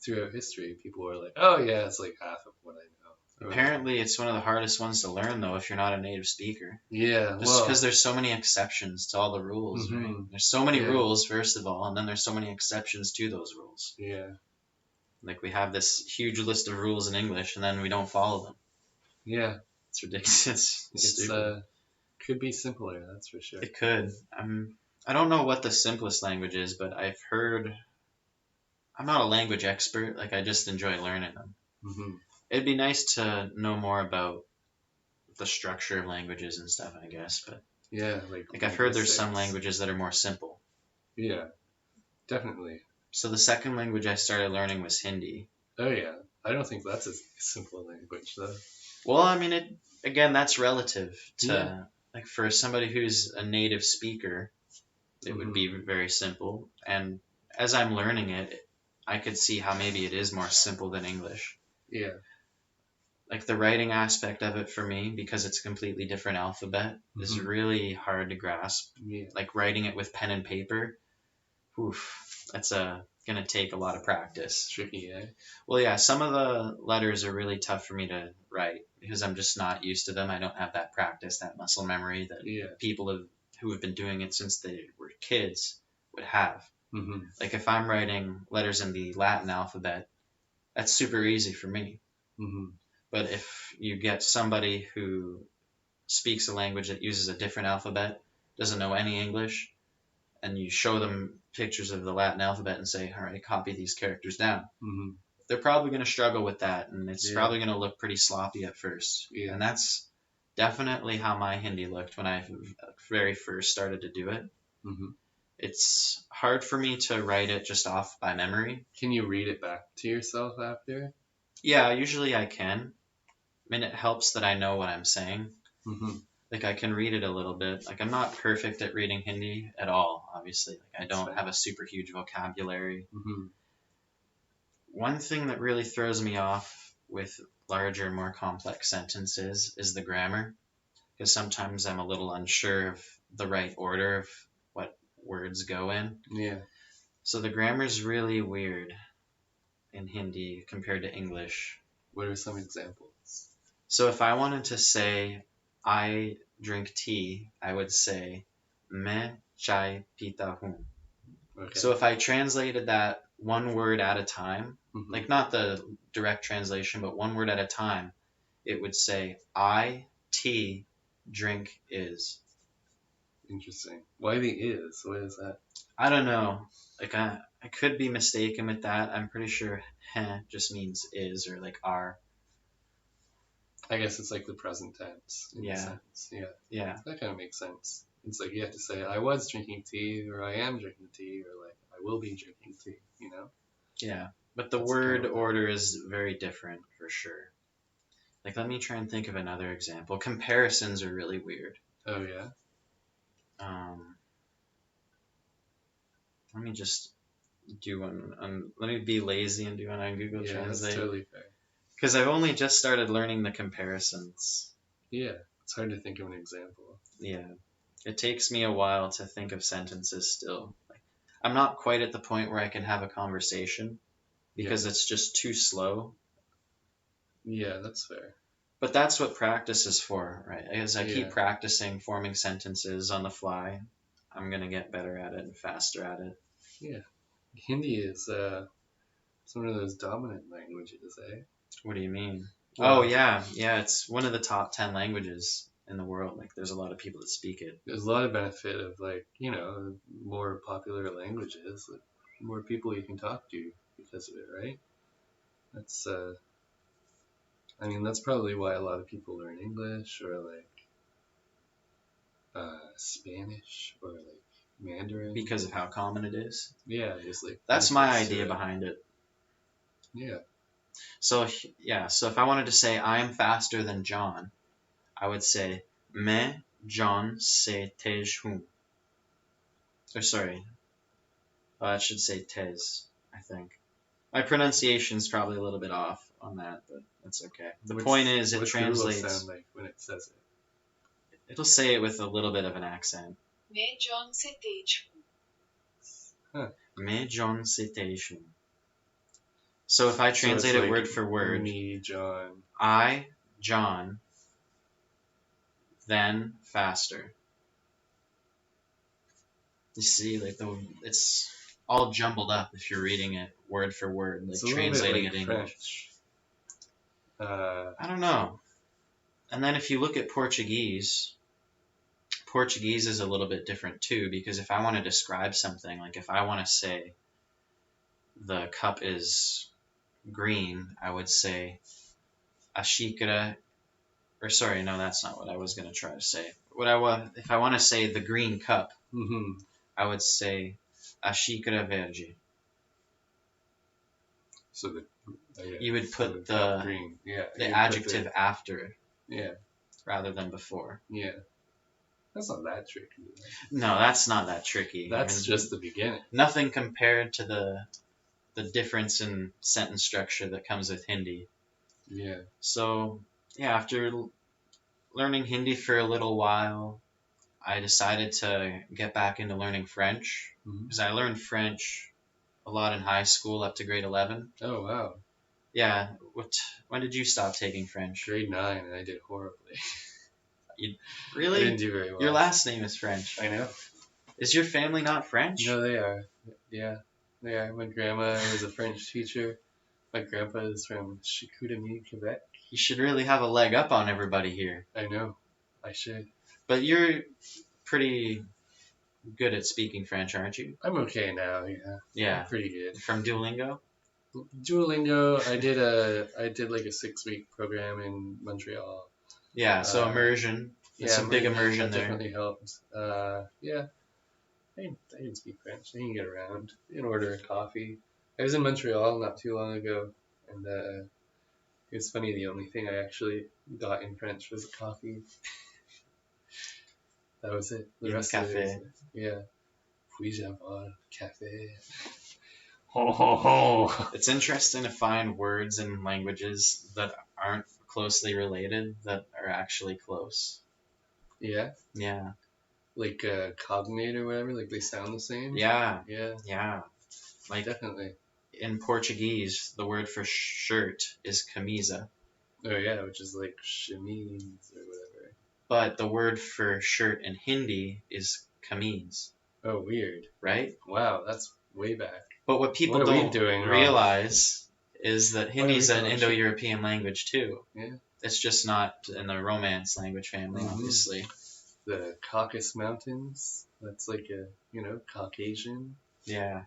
throughout history, people are like, "Oh yeah, it's like half of what I know," or whatever. Apparently, it's one of the hardest ones to learn though if you're not a native speaker. Yeah, Just because well, there's so many exceptions to all the rules, right? hmm There's so many yeah, rules, first of all, and then there's so many exceptions to those rules. yeah, Like we have this huge list of rules in English, and then we don't follow them. yeah. It's ridiculous. It's It's stupid. could be simpler, that's for sure. It could. I don't know what the simplest language is, but I've heard. I'm not a language expert. Like I just enjoy learning them. Hmm It'd be nice to know more about the structure of languages and stuff, I guess. But Yeah, like like I've heard there's some linguistics. languages that are more simple. Yeah, definitely. So the second language I started learning was Hindi. Oh yeah, I don't think that's a simple language though. Well, I mean, it again, that's relative Yeah. to like for somebody who's a native speaker, it would hmm be very simple. And as I'm learning it, I could see how maybe it is more simple than English. Yeah. Like the writing aspect of it for me, because it's a completely different alphabet, is hmm really hard to grasp. Yeah. Like writing it with pen and paper, oof, that's gonna take a lot of It's practice. tricky, eh? Well, yeah, some of the letters are really tough for me to write because I'm just not used to them. I don't have that practice, that muscle memory that Yeah. who have been doing it since they were kids would have. hmm Like if I'm writing letters in the Latin alphabet, that's super easy for me. hmm But if you get somebody who speaks a language that uses a different alphabet, doesn't know any English, and you show them pictures of the Latin alphabet and say, all right, copy these characters down, hmm they're probably going to struggle with that, and it's Yeah. probably going to look pretty sloppy at first. Yeah. And that's definitely how my Hindi looked when I very first started to do it. hmm It's hard for me to write it just off by memory. Can you read it back to yourself after? Yeah, usually I can. I mean, it helps that I know what I'm saying. Hmm Like I can read it a little bit. Like I'm not perfect at reading Hindi at all, obviously. Like I That's don't fair. have a super huge vocabulary. Hmm One thing that really throws me off with larger and more complex sentences is the grammar, because sometimes I'm a little unsure of the right order of what words go in. Yeah. So the grammar is really weird in Hindi compared to English. What are some examples? So if I wanted to say I drink tea, I would say मैं चाय पीता हूँ. Okay. So if I translated that one word at a time, hmm like not the direct translation, but one word at a time, it would say I tea drink is. Interesting. Why the is? What is that? I don't know. Like I could be mistaken with that. I'm pretty sure heh just means is or like are. I guess it's like the present tense in a Yeah. sense. Yeah. Yeah. That kind of makes sense. It's like you have to say, I was drinking tea, or I am drinking tea, or like, I will be drinking tea, you know? Yeah. But the That's kind of word what that order means. is very different for sure. Like let me try and think of another example. Comparisons are really weird. Oh, yeah? Um, let me just do one. Let me be lazy and do one on Google Yeah, that's Translate totally fair. because I've only just started learning the comparisons. Yeah, it's hard to think of an example. Yeah, it takes me a while to think of sentences still. Like, I'm not quite at the point where I can have a conversation Yeah. because it's just too slow. Yeah, that's fair. But that's what practice is for, right? As I keep Yeah. practicing forming sentences on the fly, I'm gonna get better at it and faster at it. Yeah. Hindi is it's one of those dominant languages, eh? What do you mean? Oh Well, yeah, yeah. It's one of the top 10 languages in the world. Like there's a lot of people that speak it. there's a lot of benefit of like, more popular languages, like, more people you can talk to because of it, right? That's I mean, that's probably why a lot of people learn English or like Spanish or like Mandarin. because of how common it is. Yeah, just like That's my benefits to idea it. behind it. Yeah. So yeah, so if I wanted to say I am faster than John, I would say mais John se tej hum. Or sorry, I should say tez, I think. My pronunciation's probably a little bit off on that, but that's okay. The point is, it What's Google translates. sound like when it says it? It'll say it with a little bit of an accent. मैं John से तेज हूँ. Mais John se tej hum. So if I So translate it's it like word for word, me, John. I, John, then faster. You see, like it's all jumbled up if you're reading it word for word, like It's a little bit translating like it English. French. I don't know. And then if you look at Portuguese, Portuguese is a little bit different too, because if I want to describe something, like if I want to say the cup is green, I would say a xícara, or sorry, no, that's not what I was going to try to say. If I want to say the green cup, Mm-hmm. I would say a xícara verde. So the yeah, You would so put cup green. Yeah. the you adjective put after yeah. rather than before. Yeah. That's not that tricky. No, that's not that tricky. That's I mean, just the beginning. nothing compared to the difference in sentence structure that comes with Hindi. Yeah. So, yeah, after learning Hindi for a little while, I decided to get back into learning French Mhm. because I learned French a lot in high school up to grade 11. Oh wow. Yeah, when did you stop taking French? Grade 9, and I did horribly. I Really? didn't do very well. Your last name is French. I know. Is your family not French? No, they are. Yeah, they are. My grandma was a French teacher. My grandpa is from Chicoutimi, Quebec. You should really have a leg up on everybody here. I know. I should. But you're pretty good at speaking French, aren't you? I'm okay now. Yeah. Yeah. I'm pretty good. From Duolingo? Duolingo. I did like a 6-week program in Montreal. Yeah. So immersion. It's a big immersion that there. Definitely helped. Yeah. I didn't speak French. I can get around. I can order a coffee. I was in Montreal not too long ago, and it was funny. The only thing I actually got in French was a coffee. That was it. The rest of it, yeah. Puis-je avoir café? Ho ho ho! It's interesting to find words in languages that aren't closely related that are actually close. Yeah. Yeah. Like cognate or whatever. Like they sound the same. Yeah. Yeah. Yeah. Like Definitely. in Portuguese, the word for shirt is camisa. Oh yeah, which is like chemise or whatever. But the word for shirt in Hindi is kameez. Oh, weird. Right? Wow, that's way back. But what people What are we don't doing wrong? realize is that Hindi is an doing Indo-European language too. Yeah. It's just not in the Romance language family, Mhm. obviously. The Caucasus Mountains. That's like a, Caucasian. Yeah.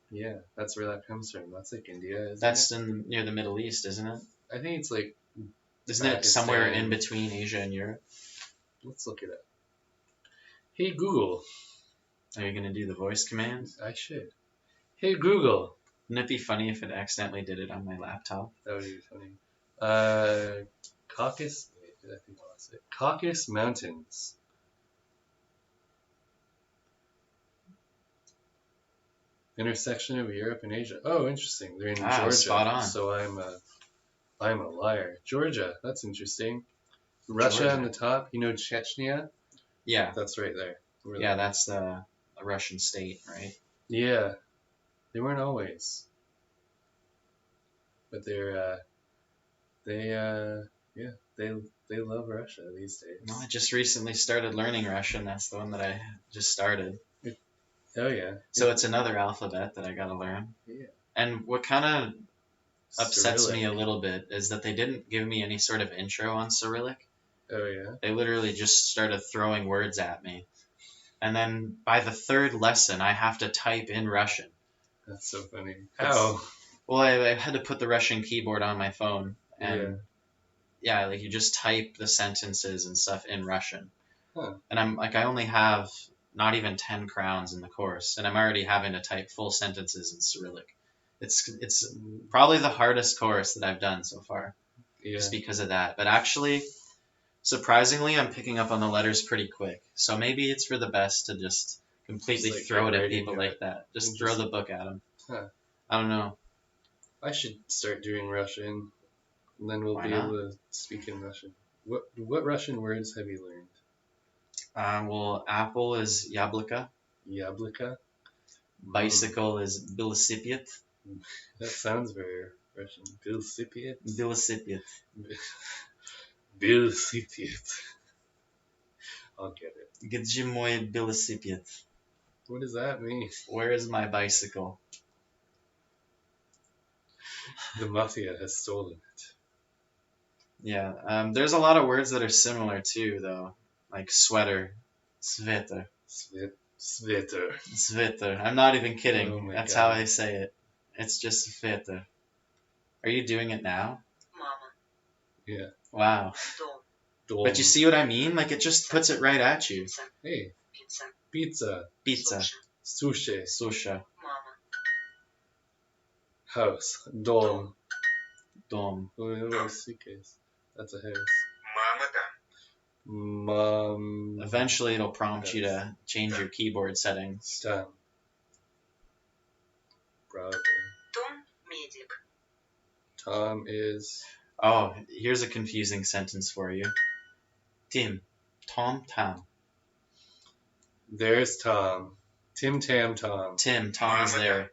Yeah, that's where that comes from. That's like India, isn't That's it? near the Middle East, isn't it? I think it's like, Isn't it somewhere Pakistan. in between Asia and Europe? let's look it up. Hey Google. Are you going to do the voice command? I should. Hey Google. Wouldn't it be funny if it accidentally did it on my laptop? That would be funny. Caucasus. Wait, I think I lost it. Caucasus Mountains. Intersection of Europe and Asia. Oh, interesting. They're in Georgia. Spot on. So I'm a liar. Georgia. That's interesting. Russia Georgia. on the top. You know Chechnya? Yeah. That's right there. Yeah, that's the Russian state, right? Yeah. They weren't always. But they love Russia these days. No, I just recently started learning Russian. That's the one that I just started. Oh yeah. So it's another alphabet that I got to learn. Yeah. And what kind of upsets me a Cyrillic. little bit is that they didn't give me any sort of intro on Cyrillic. Oh yeah. They literally just started throwing words at me. And then by the third lesson, I have to type in Russian. That's so funny. How? Well, I had to put the Russian keyboard on my phone. And yeah, like you just type the sentences and stuff in Russian. Huh. And I'm like, I only have not even 10 crowns in the course, and I'm already having to type full sentences in Cyrillic. It's probably the hardest course that I've done so far, Yeah. just because of that. But actually, surprisingly, I'm picking up on the letters pretty quick. So maybe it's for the best to just completely Just, like, throw get it at right people into like it. that. Just And throw just- the book at them. Huh. I don't know. I should start doing Russian, and then we'll Why be not? able to speak in Russian. What Russian words have you learned? Well, apple is яблоко. Yablika? Bicycle is velosiped. That sounds very Russian. Velosiped? Velosiped. Velosiped. I'll get it. Где мой велосипед? What does that mean? Where is my bicycle? The mafia has stolen it. Yeah, there's a lot of words that are similar too, though. Like sweater, sweater, Sveter. sweater. I'm not even kidding. Oh my That's God. how I say it. It's just sweater. Are you doing it now? Mama. Yeah. Wow. Dom. But you see what I mean? Like it just puts it right at you. Pizza. Hey, Pizza. pizza, Pizza, Sushi. sushi, susha, Mama. house, dom. dom. Oh, suitcase. That's a house. Mama там. Mom. Eventually, it'll prompt you to change your keyboard settings. Tam. Probably. Том медик. Tom is. Oh, here's a confusing sentence for you. Tim, Tom, Tam. There's Tom. Tim Tam Tom. Tim, Tom is there.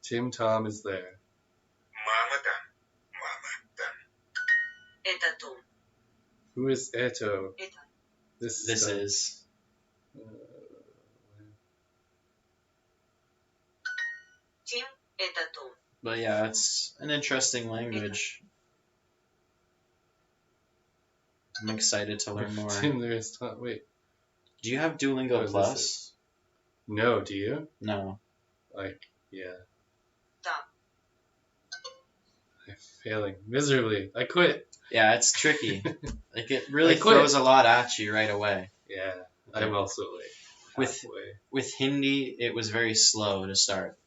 Tim Tom is there. Мама там. Мама там. Это Том. Who is Eto? Это. This This Tom. is. Тим. Это Том. But yeah, it's an interesting language. I'm excited to learn more. Tim, there's Tom. Wait. Do you have What Duolingo is Plus? No, do you? No. Like, yeah. Да. I'm failing miserably. I quit. Yeah, it's tricky. Like it really I quit. throws a lot at you right away. Yeah. I'm also like With- halfway. With Hindi, it was very slow to start.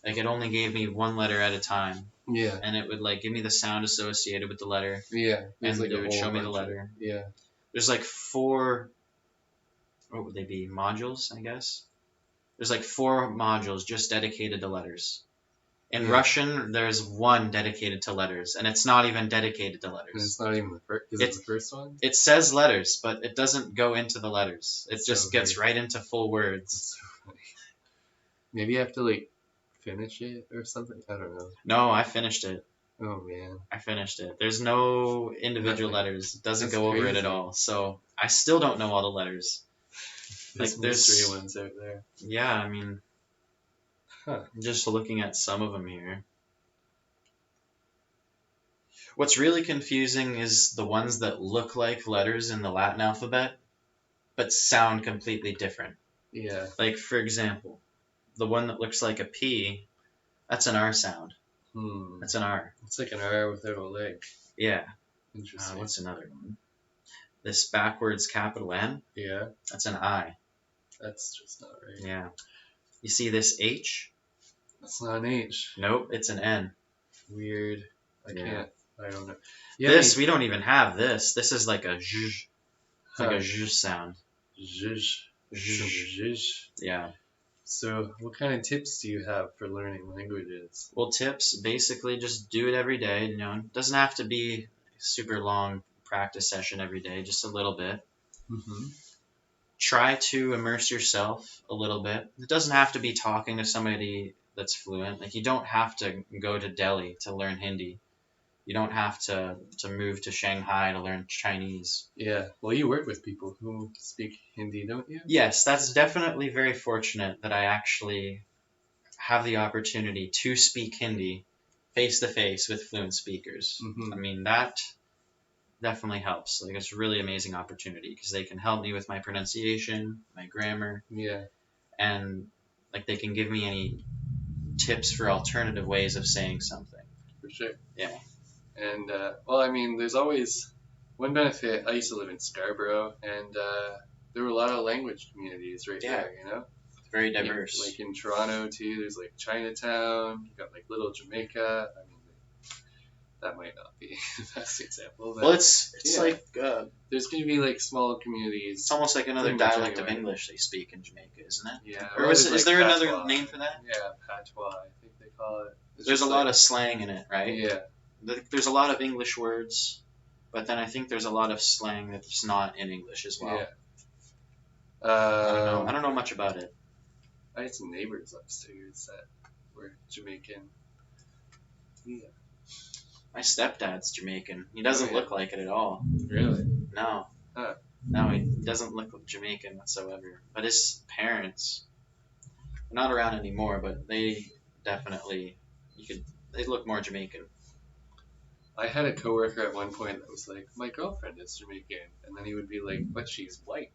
Like it only gave me one letter at a time, Yeah. and it would like give me the sound associated with the letter, Yeah. There's and like it a would whole show me the bunch of- letter. Yeah. There's like 4. What would they be? Modules, I guess. There's like 4 modules just dedicated to letters. In Yeah. Russian, there's one dedicated to letters, and it's not even dedicated to And letters. it's not even the first. Is it It's- the first one? It says letters, but it doesn't go into the letters. It So just gets weird. right into full words. It's so funny. Maybe you have to like finish it or something. I don't know. No, I finished it. Oh man. I finished it. There's no individual Nothing. letters. It doesn't That's go over it at crazy. all. So I still don't know all the letters. There's Like, there's- mystery ones out there. Yeah, I mean, Huh. just looking at some of them here. What's really confusing is the ones that look like letters in the Latin alphabet, but sound completely different. Yeah. Like, for example, the one that looks like a P, that's an R sound. That's an R. It's like an R without a leg. Yeah. Interesting. What's another one? This backwards capital N, Yeah. that's an I. That's just not right. Yeah. You see this H? That's not an H. Nope, it's an N. Weird. I Yeah. can't. I don't know. This, we don't even have this. This is like a zh. It's like Huh. a zh sound. Zhiz. Zh. Zhiz. Yeah. So, what kind of tips do you have for learning languages? Well, tips, basically just do it every day. You know, it doesn't have to be a super long practice session every day, just a little bit. Mm-hmm. Try to immerse yourself a little bit. It doesn't have to be talking to somebody that's fluent. Like, you don't have to go to Delhi to learn Hindi. You don't have to move to Shanghai to learn Chinese. Yeah. Well, you work with people who speak Hindi, don't you? Yes, that's definitely very fortunate that I actually have the opportunity to speak Hindi face to face with fluent speakers. Mhm. I mean, that definitely helps. Like, it's a really amazing opportunity because they can help me with my pronunciation, my grammar, Yeah. and like they can give me any tips for alternative ways of saying something. For sure. Yeah. And well, I mean, there's always one benefit. I used to live in Scarborough, and there were a lot of language communities right Yeah. there, you know? Very diverse. Like in Toronto too, there's like Chinatown, you got like Little Jamaica. I mean, that might not be the best example, but well, it's yeah. like there's going to be like small communities. it's almost like another Pretty much dialect of anywhere. English they speak in Jamaica, isn't it? Yeah. Or well, is there's, there like, another patois. name for that? Yeah, patois, I think they call it. It's There's a just lot like- of slang in it, right? Yeah. There's a lot of English words, but then I think there's a lot of slang that's not in English as well. Yeah. I don't know much about it. I had some neighbors upstairs that were Jamaican. Yeah. My stepdad's Jamaican. He doesn't Oh, yeah. look like it at all. Really? No. Huh. No, he doesn't look Jamaican whatsoever. But his parents, they're not around anymore, but they definitely, they look more Jamaican. I had a coworker at one point that was like, my girlfriend is Jamaican. And then he would be like, but she's white.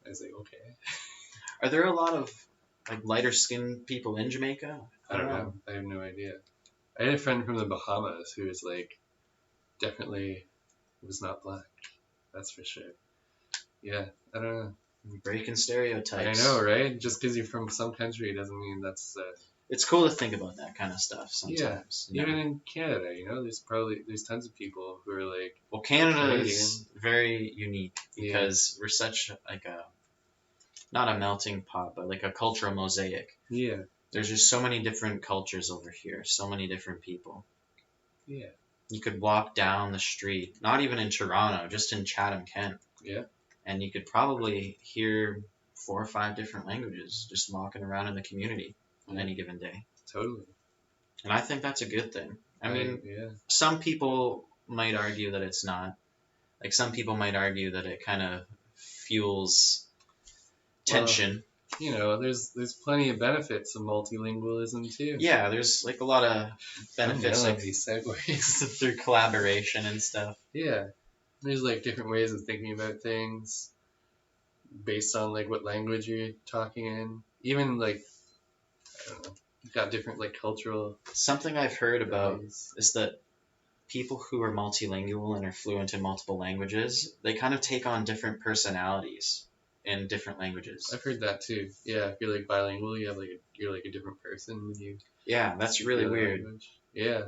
I was like, okay. Are there a lot of like lighter skinned people in Jamaica? I don't know. I have no idea. I had a friend from the Bahamas who was like, definitely was not black. That's for sure. Yeah, I don't know. Breaking stereotypes. I know, right? Just because you're from some country doesn't mean that's. It's cool to think about that kind of stuff sometimes. Yeah. Even in Canada, you know, there's tons of people who are like. Well, Canada is very unique because we're such like a, not a melting pot, but like a cultural mosaic. Yeah. There's just so many different cultures over here, so many different people. Yeah. You could walk down the street, not even in Toronto, just in Chatham, Kent. Yeah. And you could probably hear 4 or 5 different languages just walking around in the community on any given day. Totally. And I think that's a good thing. I mean, yeah. some people might argue that it's not. Like, some people might argue that it kind of fuels tension. Well, you know, there's plenty of benefits of multilingualism too. Yeah, there's like a lot of benefits like these segues through collaboration and stuff. Yeah. There's like different ways of thinking about things based on like what language you're talking in. Even like, I don't know, you've got different like cultural. Something I've heard about ways. is that people who are multilingual and are fluent in multiple languages, they kind of take on different personalities in different languages. I've heard that too. Yeah, if you're like bilingual, you have like you're like a different person when you. Yeah, that's really weird. Language. Yeah.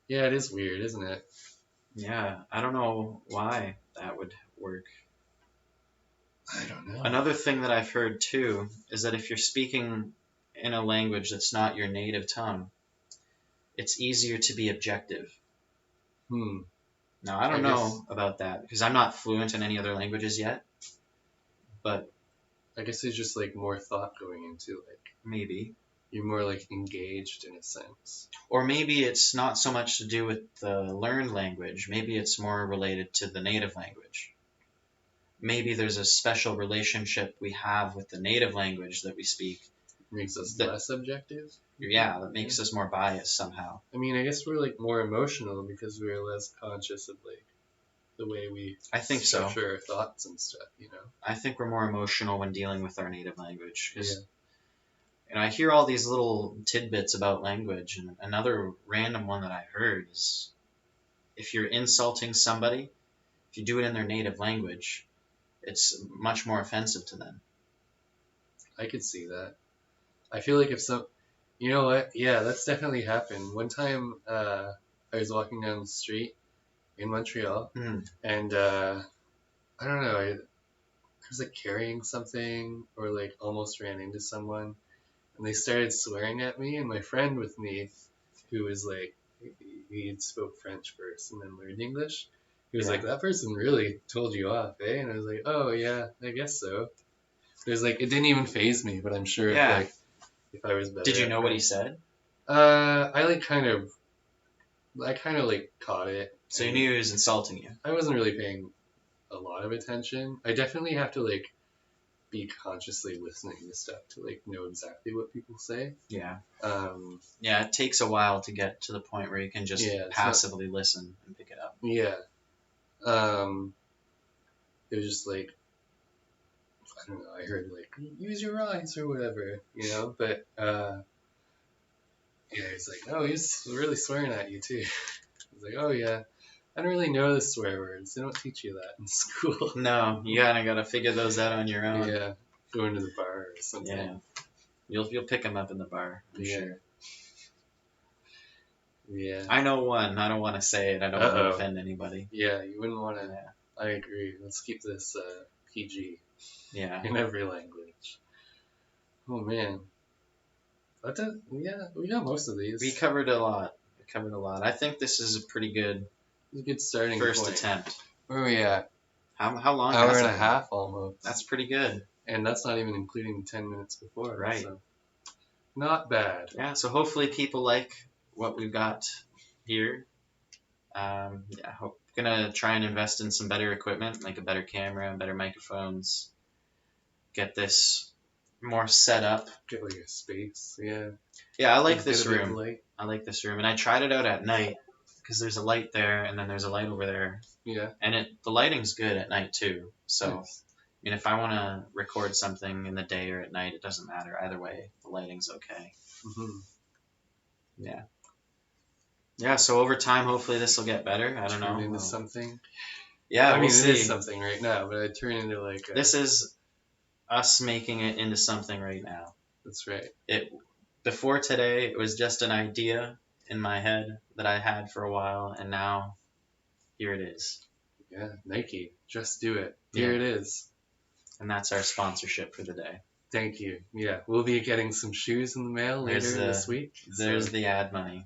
Yeah, it is weird, isn't it? Yeah, I don't know why that would work. I don't know. Another thing that I've heard too is that if you're speaking in a language that's not your native tongue, it's easier to be objective. Now, I don't know about that because I'm not fluent in any other languages yet, but I guess there's just like more thought going into like maybe. You're more like engaged in a sense. Or maybe it's not so much to do with the learned language. Maybe it's more related to the native language. Maybe there's a special relationship we have with the native language that we speak. Makes us less objective? Yeah, that makes us more biased somehow. I mean, I guess we're like more emotional because we're less conscious of like the way we structure our thoughts and stuff, you know? I think we're more emotional when dealing with our native language. 'Cause, yeah. you know, I hear all these little tidbits about language, and another random one that I heard is if you're insulting somebody, if you do it in their native language, it's much more offensive to them. I could see that. I feel like you know what? Yeah, that's definitely happened. One time, I was walking down the street in Montreal, and I don't know, I was like carrying something or like almost ran into someone, and they started swearing at me, and my friend with me, who was like, he spoke French first and then learned English, he was like, that person really told you off, eh? And I was like, oh yeah, I guess so. It was like, it didn't even faze me, but I'm sure if I was better. Did you know what he said? I kind of like caught it. So you knew he was insulting you. I wasn't really paying a lot of attention. I definitely have to like be consciously listening to stuff to like know exactly what people say. Yeah. Yeah, it takes a while to get to the point where you can just passively listen and pick it up. Yeah. It was just like, I don't know, I heard like, use your eyes or whatever, you know, but yeah, he's like, oh, he's really swearing at you too. I was like, oh yeah. I don't really know the swear words. They don't teach you that in school. No, you gotta figure those out on your own. Yeah, going to the bar or something. Yeah. You'll pick them up in the bar, I'm Yeah. sure. Yeah. I know one. I don't want to say it. I don't want to Uh-oh. offend anybody. Yeah, you wouldn't want to. Yeah. I agree. Let's keep this PG Yeah. in every language. Oh man. Yeah, we got most of these. We covered a lot. I think this is a pretty good It's a good starting first point. attempt. Where are we at? How long? Hour has and it a been? half almost. That's pretty good. And that's not even including the 10 minutes before. Right. So. Not bad. Yeah. So hopefully people like what we've got here. Gonna try and invest in some better equipment, like a better camera, better microphones. Get this more set up. Get like a space. Yeah. Yeah, I like Get this a bit of room. light. I like this room, and I tried it out at night because there's a light there, and then there's a light over there, Yeah. and the lighting's good at night too. So, Nice. I mean, if I want to record something in the day or at night, it doesn't matter. Either way, the lighting's okay. Mm-hmm. Yeah. Yeah. So over time, hopefully this will get better. I don't Turn know. into something. Yeah, I mean, we'll it see. is something right now, but I turn into like. This is us making it into something right now. That's right. Before today, it was just an idea in my head that I had for a while, and now here it is. Yeah, Nike. Just do it. Here Yeah. it is. And that's our sponsorship for the day. Thank you. Yeah, we'll be getting some shoes in the mail later this week. There's so the ad money.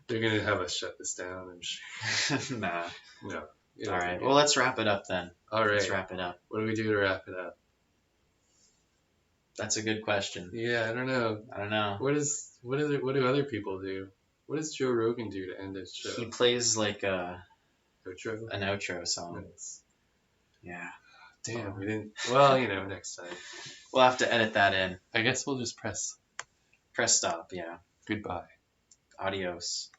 they're gonna have us shut this down. I'm sure. Nah. No. All right. Well, let's wrap it up then. All right. Let's wrap it up. What do we do to wrap it up? That's a good question. Yeah, I don't know. I don't know. What do other people do? What does Joe Rogan do to end his show? He plays like Outro? an outro song. Nice. Yeah. Damn, we didn't. Well, next time. We'll have to edit that in. I guess we'll just press Press stop. Yeah. goodbye. Adios.